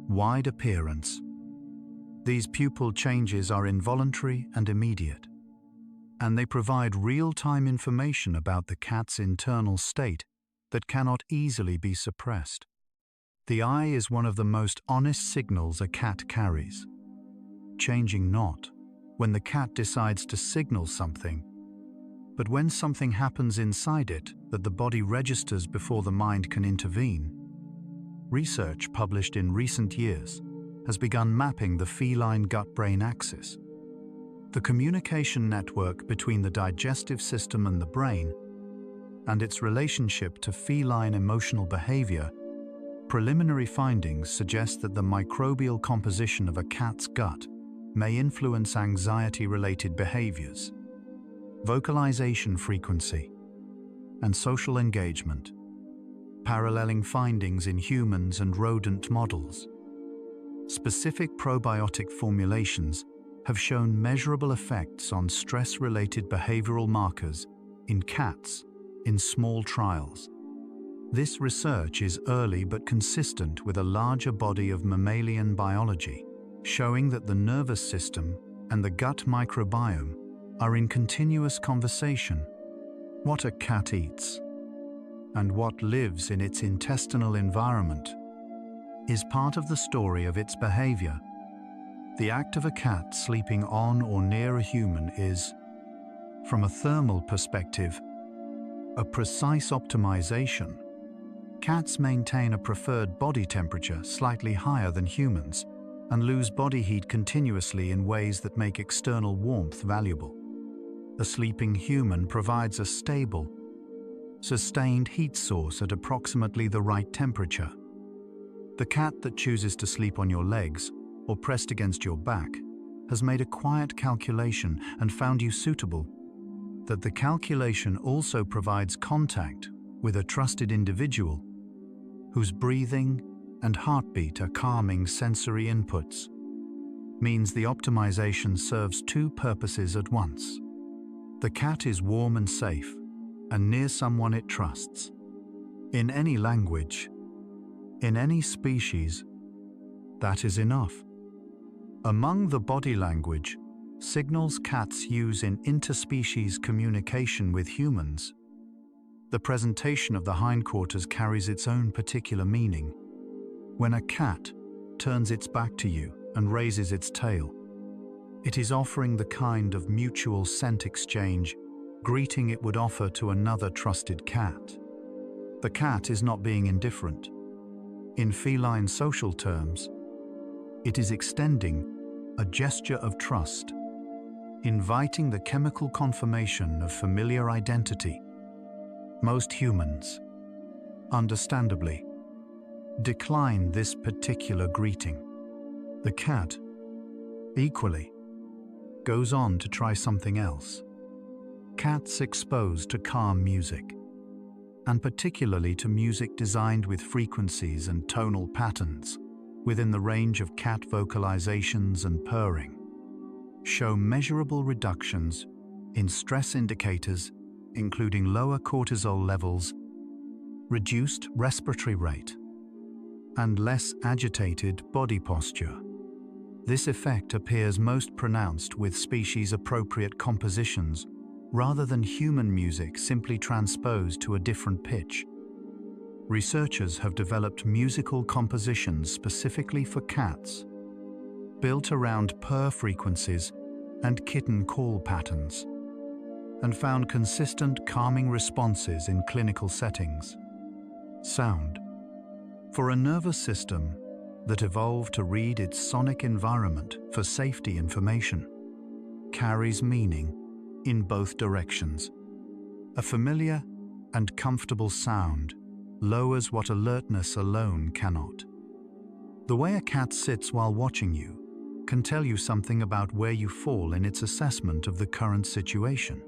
wide appearance. These pupil changes are involuntary and immediate, and they provide real-time information about the cat's internal state that cannot easily be suppressed. The eye is one of the most honest signals a cat carries, changing not when the cat decides to signal something, but when something happens inside it that the body registers before the mind can intervene. Research published in recent years has begun mapping the feline gut-brain axis, the communication network between the digestive system and the brain, and its relationship to feline emotional behavior. Preliminary findings suggest that the microbial composition of a cat's gut may influence anxiety-related behaviors, vocalization frequency, and social engagement, paralleling findings in humans and rodent models. Specific probiotic formulations have shown measurable effects on stress-related behavioral markers in cats in small trials. This research is early but consistent with a larger body of mammalian biology, showing that the nervous system and the gut microbiome are in continuous conversation. What a cat eats and what lives in its intestinal environment is part of the story of its behavior. The act of a cat sleeping on or near a human is, from a thermal perspective, a precise optimization. Cats maintain a preferred body temperature slightly higher than humans and lose body heat continuously in ways that make external warmth valuable. A sleeping human provides a stable, sustained heat source at approximately the right temperature. The cat that chooses to sleep on your legs or pressed against your back has made a quiet calculation and found you suitable. That the calculation also provides contact with a trusted individual whose breathing and heartbeat are calming sensory inputs means the optimization serves two purposes at once. The cat is warm and safe and near someone it trusts. In any language, in any species, that is enough. Among the body language signals cats use in interspecies communication with humans, the presentation of the hindquarters carries its own particular meaning. When a cat turns its back to you and raises its tail, it is offering the kind of mutual scent exchange greeting it would offer to another trusted cat. The cat is not being indifferent. In feline social terms, it is extending a gesture of trust, inviting the chemical confirmation of familiar identity. Most humans, understandably, decline this particular greeting. The cat, equally, goes on to try something else. Cats exposed to calm music, and particularly to music designed with frequencies and tonal patterns within the range of cat vocalizations and purring, show measurable reductions in stress indicators, including lower cortisol levels, reduced respiratory rate, and less agitated body posture. This effect appears most pronounced with species-appropriate compositions rather than human music simply transposed to a different pitch. Researchers have developed musical compositions specifically for cats, built around purr frequencies and kitten call patterns, and found consistent calming responses in clinical settings. Sound. For a nervous system that evolved to read its sonic environment for safety information, carries meaning in both directions. A familiar and comfortable sound lowers what alertness alone cannot. The way a cat sits while watching you can tell you something about where you fall in its assessment of the current situation.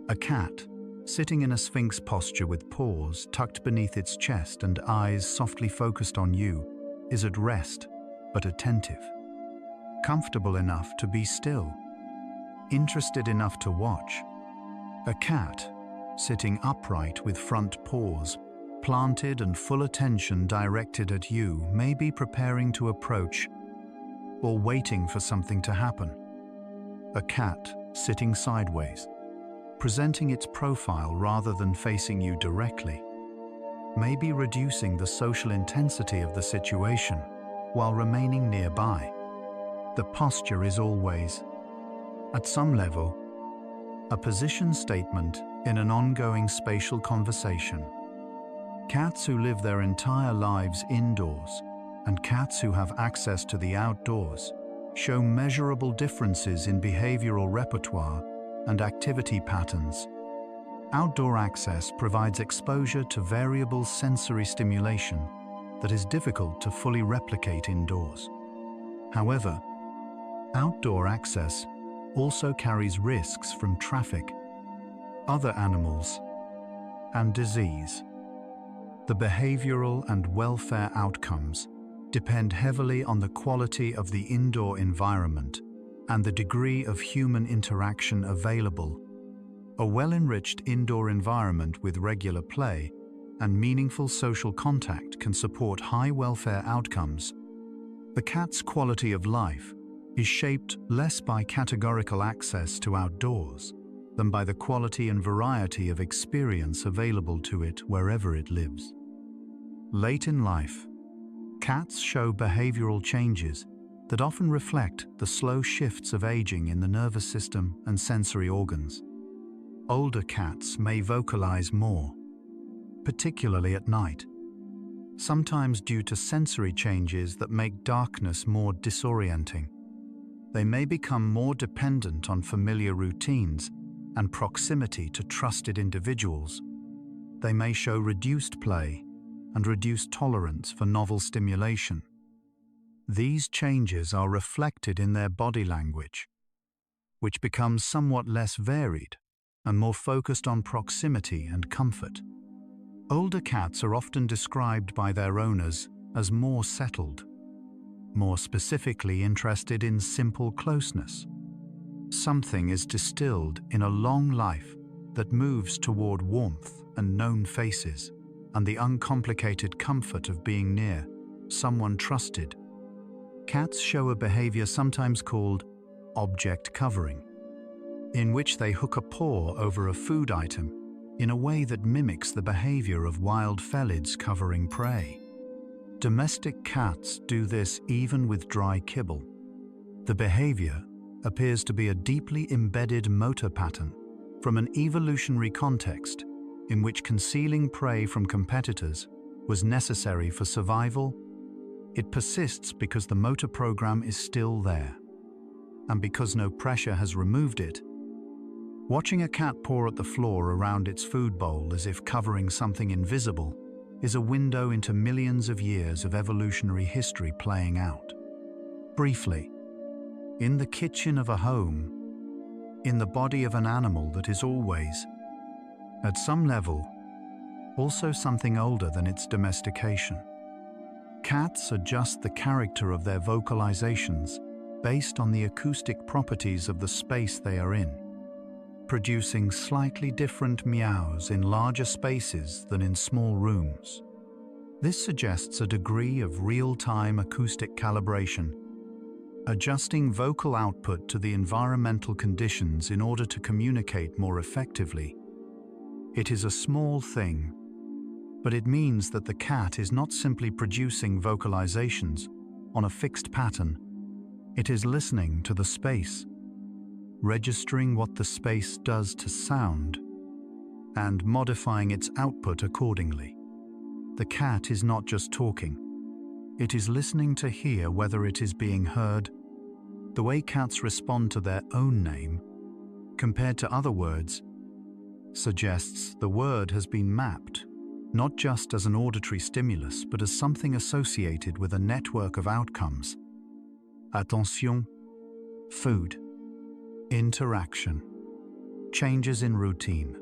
A cat, sitting in a sphinx posture with paws tucked beneath its chest and eyes softly focused on you, is at rest but attentive. Comfortable enough to be still. Interested enough to watch. A cat, sitting upright with front paws planted and full attention directed at you, may be preparing to approach or waiting for something to happen. A cat, sitting sideways, presenting its profile rather than facing you directly, may be reducing the social intensity of the situation while remaining nearby. The posture is always, at some level, a position statement in an ongoing spatial conversation. Cats who live their entire lives indoors and cats who have access to the outdoors show measurable differences in behavioral repertoire and activity patterns. Outdoor access provides exposure to variable sensory stimulation that is difficult to fully replicate indoors. However, outdoor access also carries risks from traffic, other animals, and disease. The behavioral and welfare outcomes depend heavily on the quality of the indoor environment and the degree of human interaction available. A well-enriched indoor environment with regular play and meaningful social contact can support high welfare outcomes. The cat's quality of life is shaped less by categorical access to outdoors than by the quality and variety of experience available to it wherever it lives. Late in life, cats show behavioral changes that often reflect the slow shifts of aging in the nervous system and sensory organs. Older cats may vocalize more, particularly at night, sometimes due to sensory changes that make darkness more disorienting. They may become more dependent on familiar routines and proximity to trusted individuals. They may show reduced play and reduced tolerance for novel stimulation. These changes are reflected in their body language, which becomes somewhat less varied and more focused on proximity and comfort. Older cats are often described by their owners as more settled, more specifically interested in simple closeness. Something is distilled in a long life that moves toward warmth and known faces and the uncomplicated comfort of being near someone trusted. Cats show a behavior sometimes called object covering, in which they hook a paw over a food item in a way that mimics the behavior of wild felids covering prey. Domestic cats do this even with dry kibble. The behavior appears to be a deeply embedded motor pattern from an evolutionary context in which concealing prey from competitors was necessary for survival. It persists because the motor program is still there, and because no pressure has removed it. Watching a cat paw at the floor around its food bowl as if covering something invisible is a window into millions of years of evolutionary history playing out. Briefly, in the kitchen of a home, in the body of an animal that is always, at some level, also something older than its domestication. Cats adjust the character of their vocalizations based on the acoustic properties of the space they are in, producing slightly different meows in larger spaces than in small rooms. This suggests a degree of real-time acoustic calibration, adjusting vocal output to the environmental conditions in order to communicate more effectively. It is a small thing, but it means that the cat is not simply producing vocalizations on a fixed pattern. It is listening to the space, registering what the space does to sound, and modifying its output accordingly. The cat is not just talking. It is listening to hear whether it is being heard. The way cats respond to their own name, compared to other words, suggests the word has been mapped, not just as an auditory stimulus, but as something associated with a network of outcomes. Attention, food, interaction, changes in routine.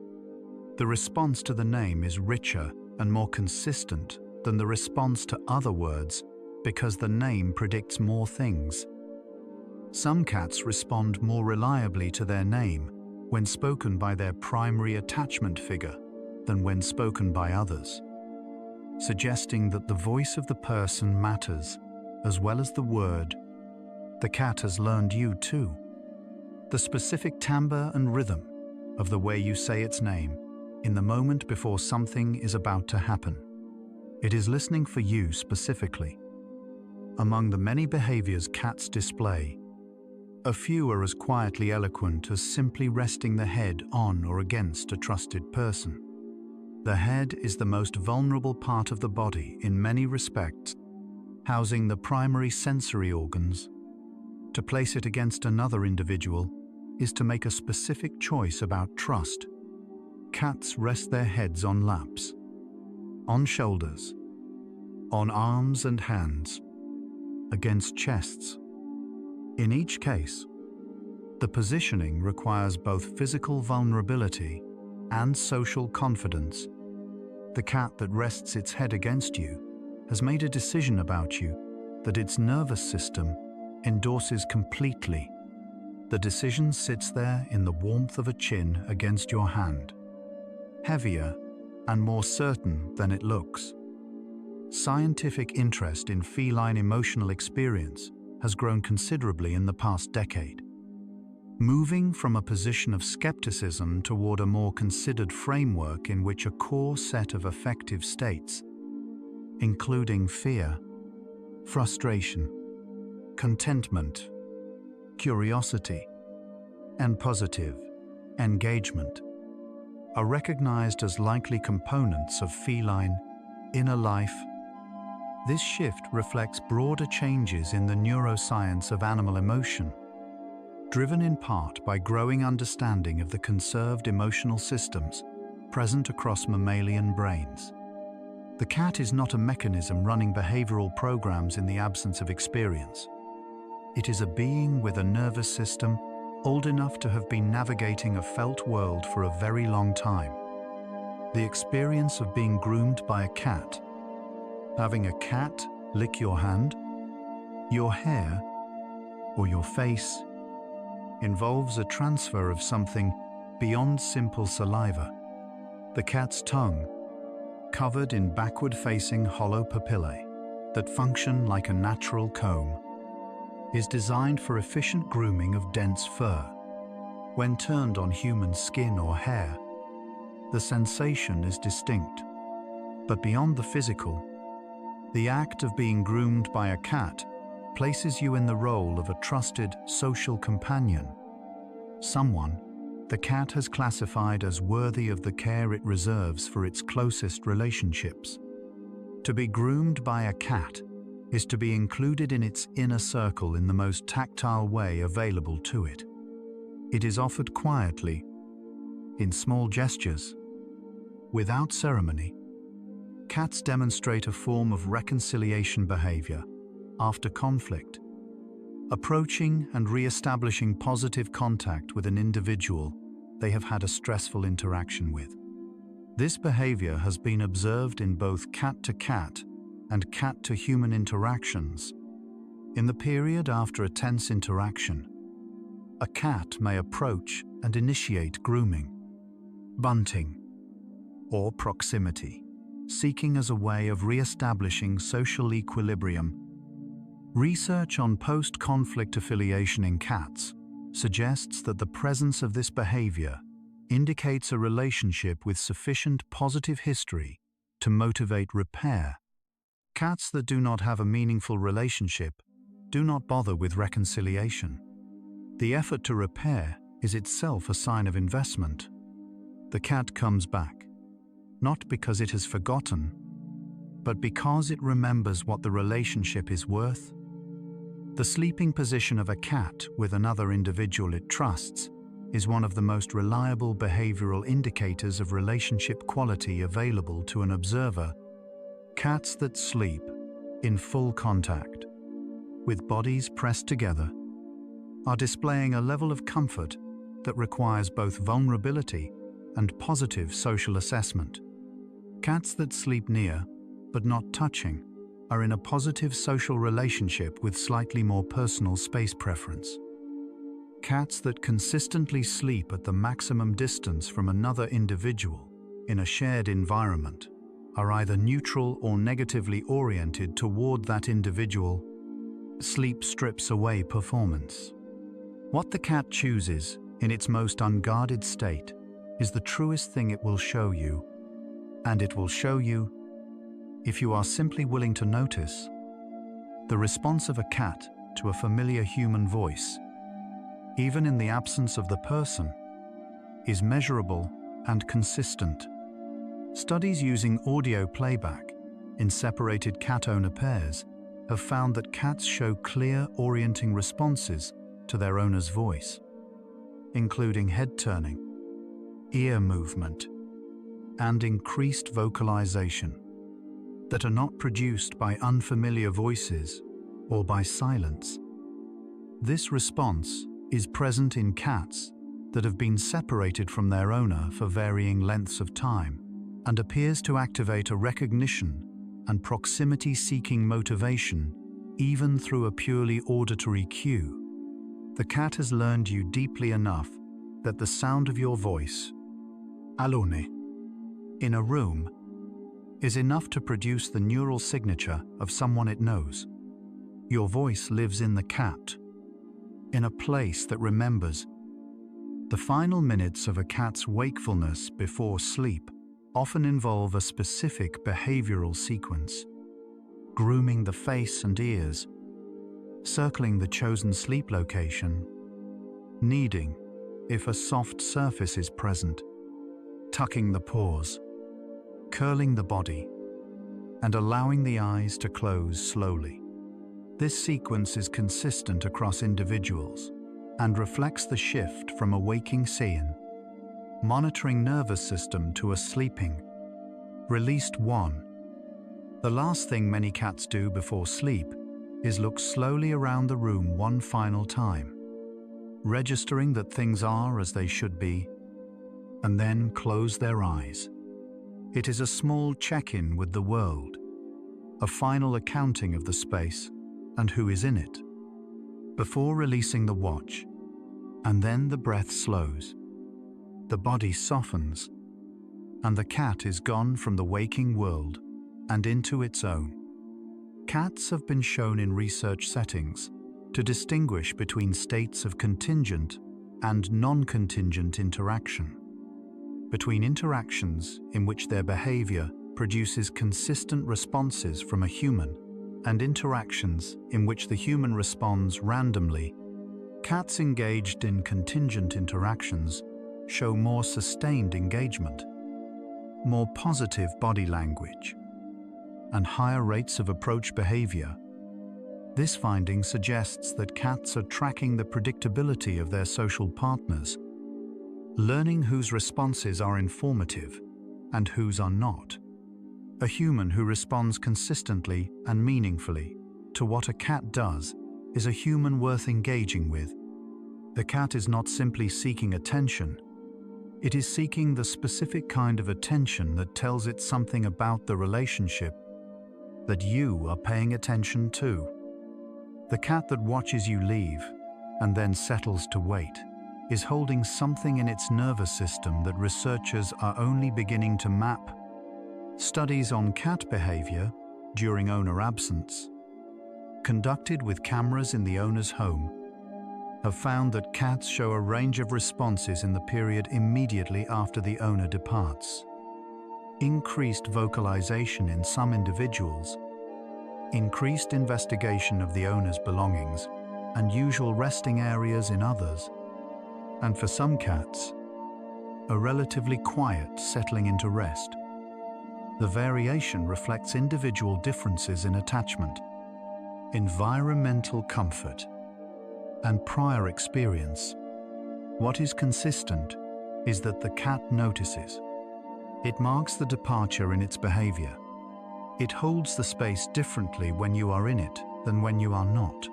The response to the name is richer and more consistent than the response to other words because the name predicts more things. Some cats respond more reliably to their name when spoken by their primary attachment figure than when spoken by others, suggesting that the voice of the person matters as well as the word. The cat has learned you too. The specific timbre and rhythm of the way you say its name in the moment before something is about to happen. It is listening for you specifically. Among the many behaviors cats display, a few are as quietly eloquent as simply resting the head on or against a trusted person. The head is the most vulnerable part of the body in many respects, housing the primary sensory organs. To place it against another individual is to make a specific choice about trust. Cats rest their heads on laps, on shoulders, on arms and hands, against chests. In each case, the positioning requires both physical vulnerability and social confidence. The cat that rests its head against you has made a decision about you that its nervous system endorses completely. The decision sits there in the warmth of a chin against your hand, heavier and more certain than it looks. Scientific interest in feline emotional experience has grown considerably in the past decade, moving from a position of skepticism toward a more considered framework in which a core set of affective states, including fear, frustration, contentment, curiosity, and positive engagement, are recognized as likely components of feline inner life. This shift reflects broader changes in the neuroscience of animal emotion, driven in part by growing understanding of the conserved emotional systems present across mammalian brains. The cat is not a mechanism running behavioral programs in the absence of experience. It is a being with a nervous system old enough to have been navigating a felt world for a very long time. The experience of being groomed by a cat, having a cat lick your hand, your hair, or your face, involves a transfer of something beyond simple saliva. The cat's tongue, covered in backward-facing hollow papillae that function like a natural comb, is designed for efficient grooming of dense fur. When turned on human skin or hair, the sensation is distinct. But beyond the physical, the act of being groomed by a cat places you in the role of a trusted social companion, someone the cat has classified as worthy of the care it reserves for its closest relationships. To be groomed by a cat is to be included in its inner circle in the most tactile way available to it. It is offered quietly, in small gestures, without ceremony. Cats demonstrate a form of reconciliation behavior after conflict, approaching and re-establishing positive contact with an individual they have had a stressful interaction with. This behavior has been observed in both cat-to-cat and cat-to-human interactions. In the period after a tense interaction, a cat may approach and initiate grooming, bunting, or proximity. seeking as a way of re-establishing social equilibrium. Research on post-conflict affiliation in cats suggests that the presence of this behavior indicates a relationship with sufficient positive history to motivate repair. Cats that do not have a meaningful relationship do not bother with reconciliation. The effort to repair is itself a sign of investment. The cat comes back, not because it has forgotten, but because it remembers what the relationship is worth. The sleeping position of a cat with another individual it trusts is one of the most reliable behavioral indicators of relationship quality available to an observer. Cats that sleep in full contact, with bodies pressed together, are displaying a level of comfort that requires both vulnerability and positive social assessment. Cats that sleep near, but not touching, are in a positive social relationship with slightly more personal space preference. Cats that consistently sleep at the maximum distance from another individual in a shared environment are either neutral or negatively oriented toward that individual. Sleep strips away performance. What the cat chooses in its most unguarded state is the truest thing it will show you, and it will show you if you are simply willing to notice. The response of a cat to a familiar human voice, even in the absence of the person, is measurable and consistent. Studies using audio playback in separated cat-owner pairs have found that cats show clear orienting responses to their owner's voice, including head turning, ear movement, and increased vocalization, that are not produced by unfamiliar voices or by silence. This response is present in cats that have been separated from their owner for varying lengths of time and appears to activate a recognition and proximity-seeking motivation even through a purely auditory cue. The cat has learned you deeply enough that the sound of your voice, alone, in a room, is enough to produce the neural signature of someone it knows. Your voice lives in the cat, in a place that remembers. The final minutes of a cat's wakefulness before sleep often involve a specific behavioral sequence: grooming the face and ears, circling the chosen sleep location, kneading if a soft surface is present, tucking the paws, curling the body, and allowing the eyes to close slowly. This sequence is consistent across individuals and reflects the shift from a waking seeing, monitoring nervous system to a sleeping, released one. The last thing many cats do before sleep is look slowly around the room one final time, registering that things are as they should be, and then close their eyes. It is a small check-in with the world, a final accounting of the space and who is in it, before releasing the watch, and then the breath slows, the body softens, and the cat is gone from the waking world and into its own. Cats have been shown in research settings to distinguish between states of contingent and non-contingent interaction, between interactions in which their behavior produces consistent responses from a human and interactions in which the human responds randomly. Cats engaged in contingent interactions show more sustained engagement, more positive body language, and higher rates of approach behavior. This finding suggests that cats are tracking the predictability of their social partners, learning whose responses are informative and whose are not. A human who responds consistently and meaningfully to what a cat does is a human worth engaging with. The cat is not simply seeking attention. It is seeking the specific kind of attention that tells it something about the relationship that you are paying attention to. The cat that watches you leave and then settles to wait is holding something in its nervous system that researchers are only beginning to map. Studies on cat behavior during owner absence, conducted with cameras in the owner's home, have found that cats show a range of responses in the period immediately after the owner departs. Increased vocalization in some individuals, increased investigation of the owner's belongings, and usual resting areas in others, and for some cats, a relatively quiet settling into rest. The variation reflects individual differences in attachment, environmental comfort, and prior experience. What is consistent is that the cat notices. It marks the departure in its behavior. It holds the space differently when you are in it than when you are not.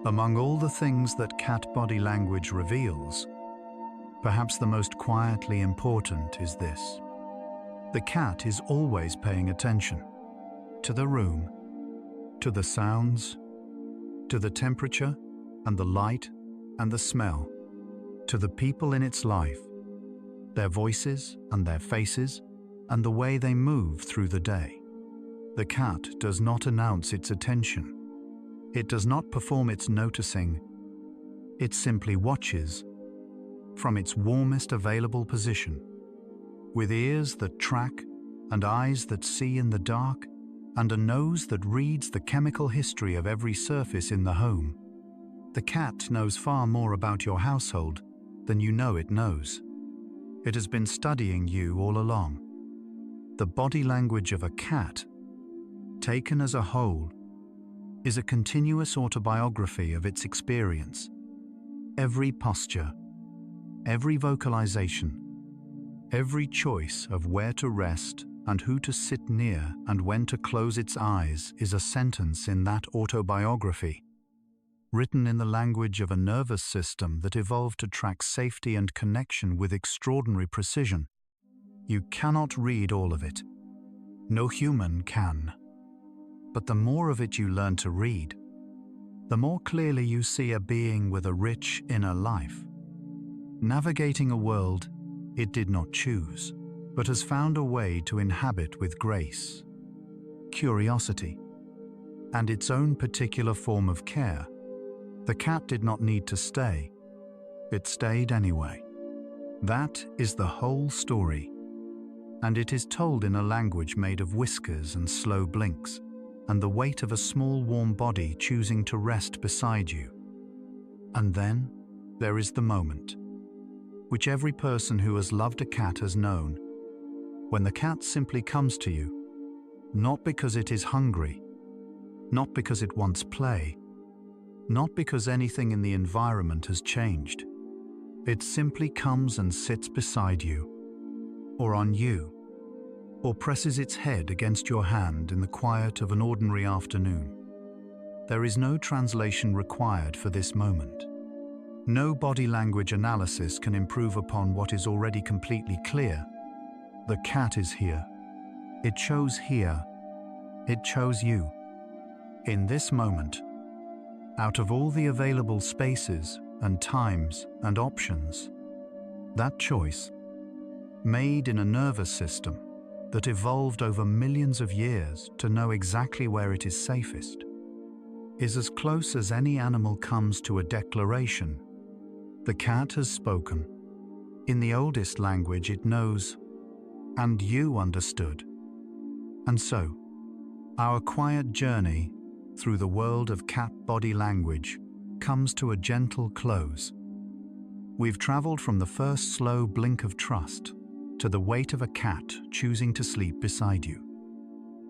Among all the things that cat body language reveals, perhaps the most quietly important is this. The cat is always paying attention to the room, to the sounds, to the temperature and the light and the smell, to the people in its life, their voices and their faces, and the way they move through the day. The cat does not announce its attention. It does not perform its noticing. It simply watches from its warmest available position, with ears that track and eyes that see in the dark and a nose that reads the chemical history of every surface in the home. The cat knows far more about your household than you know it knows. It has been studying you all along. The body language of a cat, taken as a whole, is a continuous autobiography of its experience. Every posture, every vocalization, every choice of where to rest and who to sit near and when to close its eyes is a sentence in that autobiography, written in the language of a nervous system that evolved to track safety and connection with extraordinary precision. You cannot read all of it. No human can. But the more of it you learn to read, the more clearly you see a being with a rich inner life, navigating a world it did not choose, but has found a way to inhabit with grace, curiosity, and its own particular form of care. The cat did not need to stay. It stayed anyway. That is the whole story, and it is told in a language made of whiskers and slow blinks, and the weight of a small warm body choosing to rest beside you. And then there is the moment, which every person who has loved a cat has known, when the cat simply comes to you, not because it is hungry, not because it wants play, not because anything in the environment has changed. It simply comes and sits beside you, or on you, or presses its head against your hand in the quiet of an ordinary afternoon. There is no translation required for this moment. No body language analysis can improve upon what is already completely clear. The cat is here. It chose here. It chose you. In this moment, out of all the available spaces and times and options, that choice, made in a nervous system that evolved over millions of years to know exactly where it is safest, is as close as any animal comes to a declaration. The cat has spoken. In the oldest language it knows, and you understood. And so, our quiet journey through the world of cat body language comes to a gentle close. We've traveled from the first slow blink of trust to the weight of a cat choosing to sleep beside you,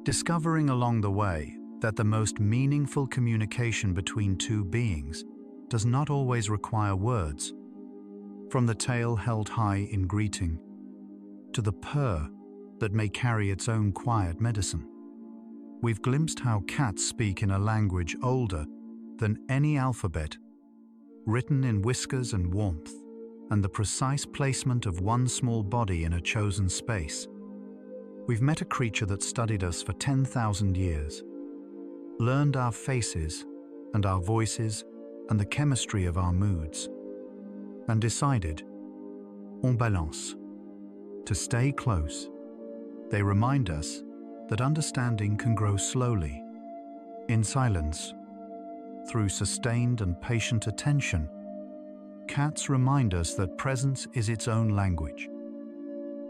discovering along the way that the most meaningful communication between two beings does not always require words. From the tail held high in greeting to the purr that may carry its own quiet medicine, we've glimpsed how cats speak in a language older than any alphabet, written in whiskers and warmth, and the precise placement of one small body in a chosen space. We've met a creature that studied us for 10,000 years, learned our faces and our voices and the chemistry of our moods, and decided, en balance, to stay close, They remind us that understanding can grow slowly, in silence, through sustained and patient attention. Cats remind us that presence is its own language.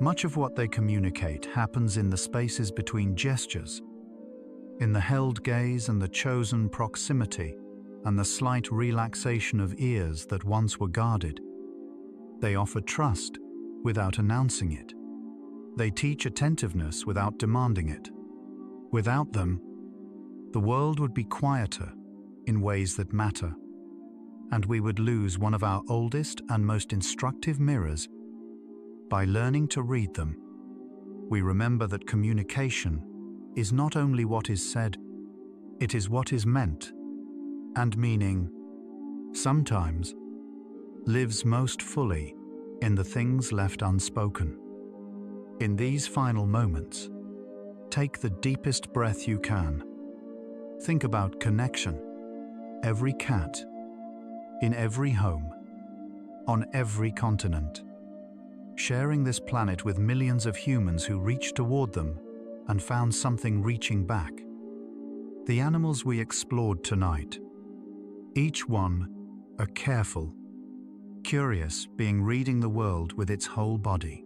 Much of what they communicate happens in the spaces between gestures, in the held gaze and the chosen proximity, and the slight relaxation of ears that once were guarded. They offer trust without announcing it. They teach attentiveness without demanding it. Without them, the world would be quieter in ways that matter, and we would lose one of our oldest and most instructive mirrors. By learning to read them, we remember that communication is not only what is said, it is what is meant, and meaning, sometimes, lives most fully in the things left unspoken. In these final moments, take the deepest breath you can. Think about connection. Every cat, in every home, on every continent, sharing this planet with millions of humans who reached toward them and found something reaching back. The animals we explored tonight, each one a careful, curious being reading the world with its whole body,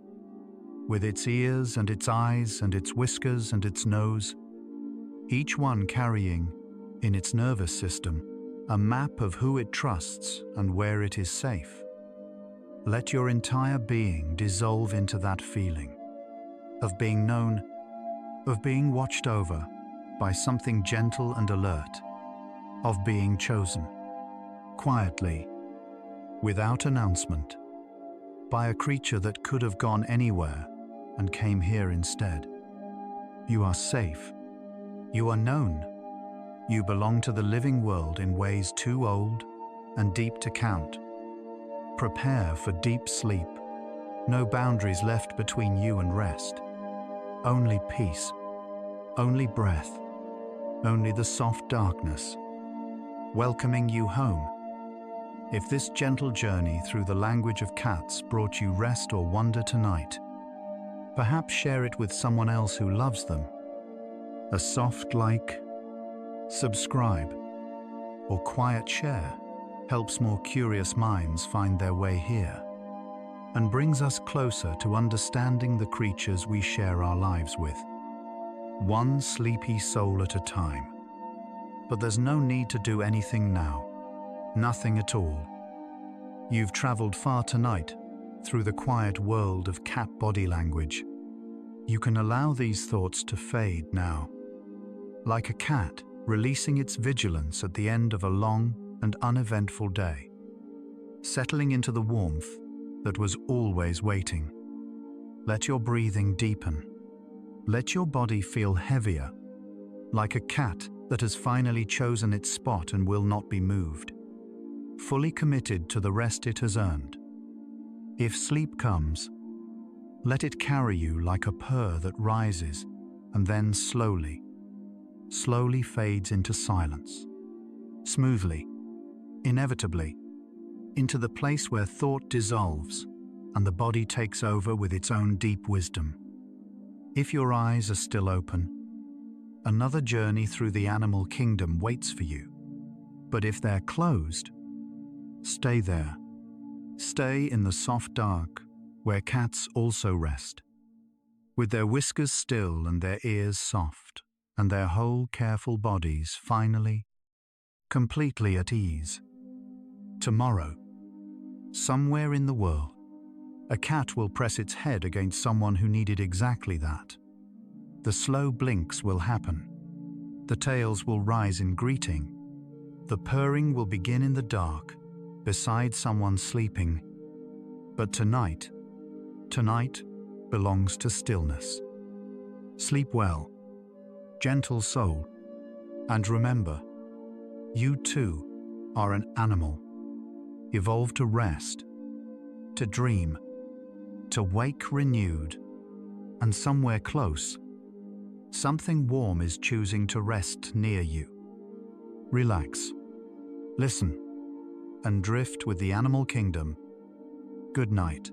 with its ears and its eyes and its whiskers and its nose, each one carrying, in its nervous system, a map of who it trusts and where it is safe. Let your entire being dissolve into that feeling of being known, of being watched over by something gentle and alert, of being chosen, quietly, without announcement, by a creature that could have gone anywhere and came here instead. You are safe. You are known. You belong to the living world in ways too old and deep to count. Prepare for deep sleep. No boundaries left between you and rest. Only peace. Only breath. Only the soft darkness, welcoming you home. If this gentle journey through the language of cats brought you rest or wonder tonight, perhaps share it with someone else who loves them. A soft like, subscribe, or quiet share helps more curious minds find their way here and brings us closer to understanding the creatures we share our lives with, one sleepy soul at a time. But there's no need to do anything now, nothing at all. You've traveled far tonight through the quiet world of cat body language. You can allow these thoughts to fade now, like a cat releasing its vigilance at the end of a long and uneventful day, settling into the warmth that was always waiting. Let your breathing deepen. Let your body feel heavier, like a cat that has finally chosen its spot and will not be moved, fully committed to the rest it has earned. If sleep comes, let it carry you like a purr that rises and then slowly fades into silence, smoothly, inevitably, into the place where thought dissolves and the body takes over with its own deep wisdom. If your eyes are still open, another journey through the animal kingdom waits for you. But if they're closed, stay there. Stay in the soft dark where cats also rest, with their whiskers still and their ears soft, and their whole careful bodies finally, completely at ease. Tomorrow, somewhere in the world, a cat will press its head against someone who needed exactly that. The slow blinks will happen. The tails will rise in greeting. The purring will begin in the dark, beside someone sleeping. But tonight belongs to stillness. Sleep well, gentle soul, and remember, you too are an animal, evolved to rest, to dream, to wake renewed, and somewhere close, something warm is choosing to rest near you. Relax, listen, and drift with the animal kingdom. Good night.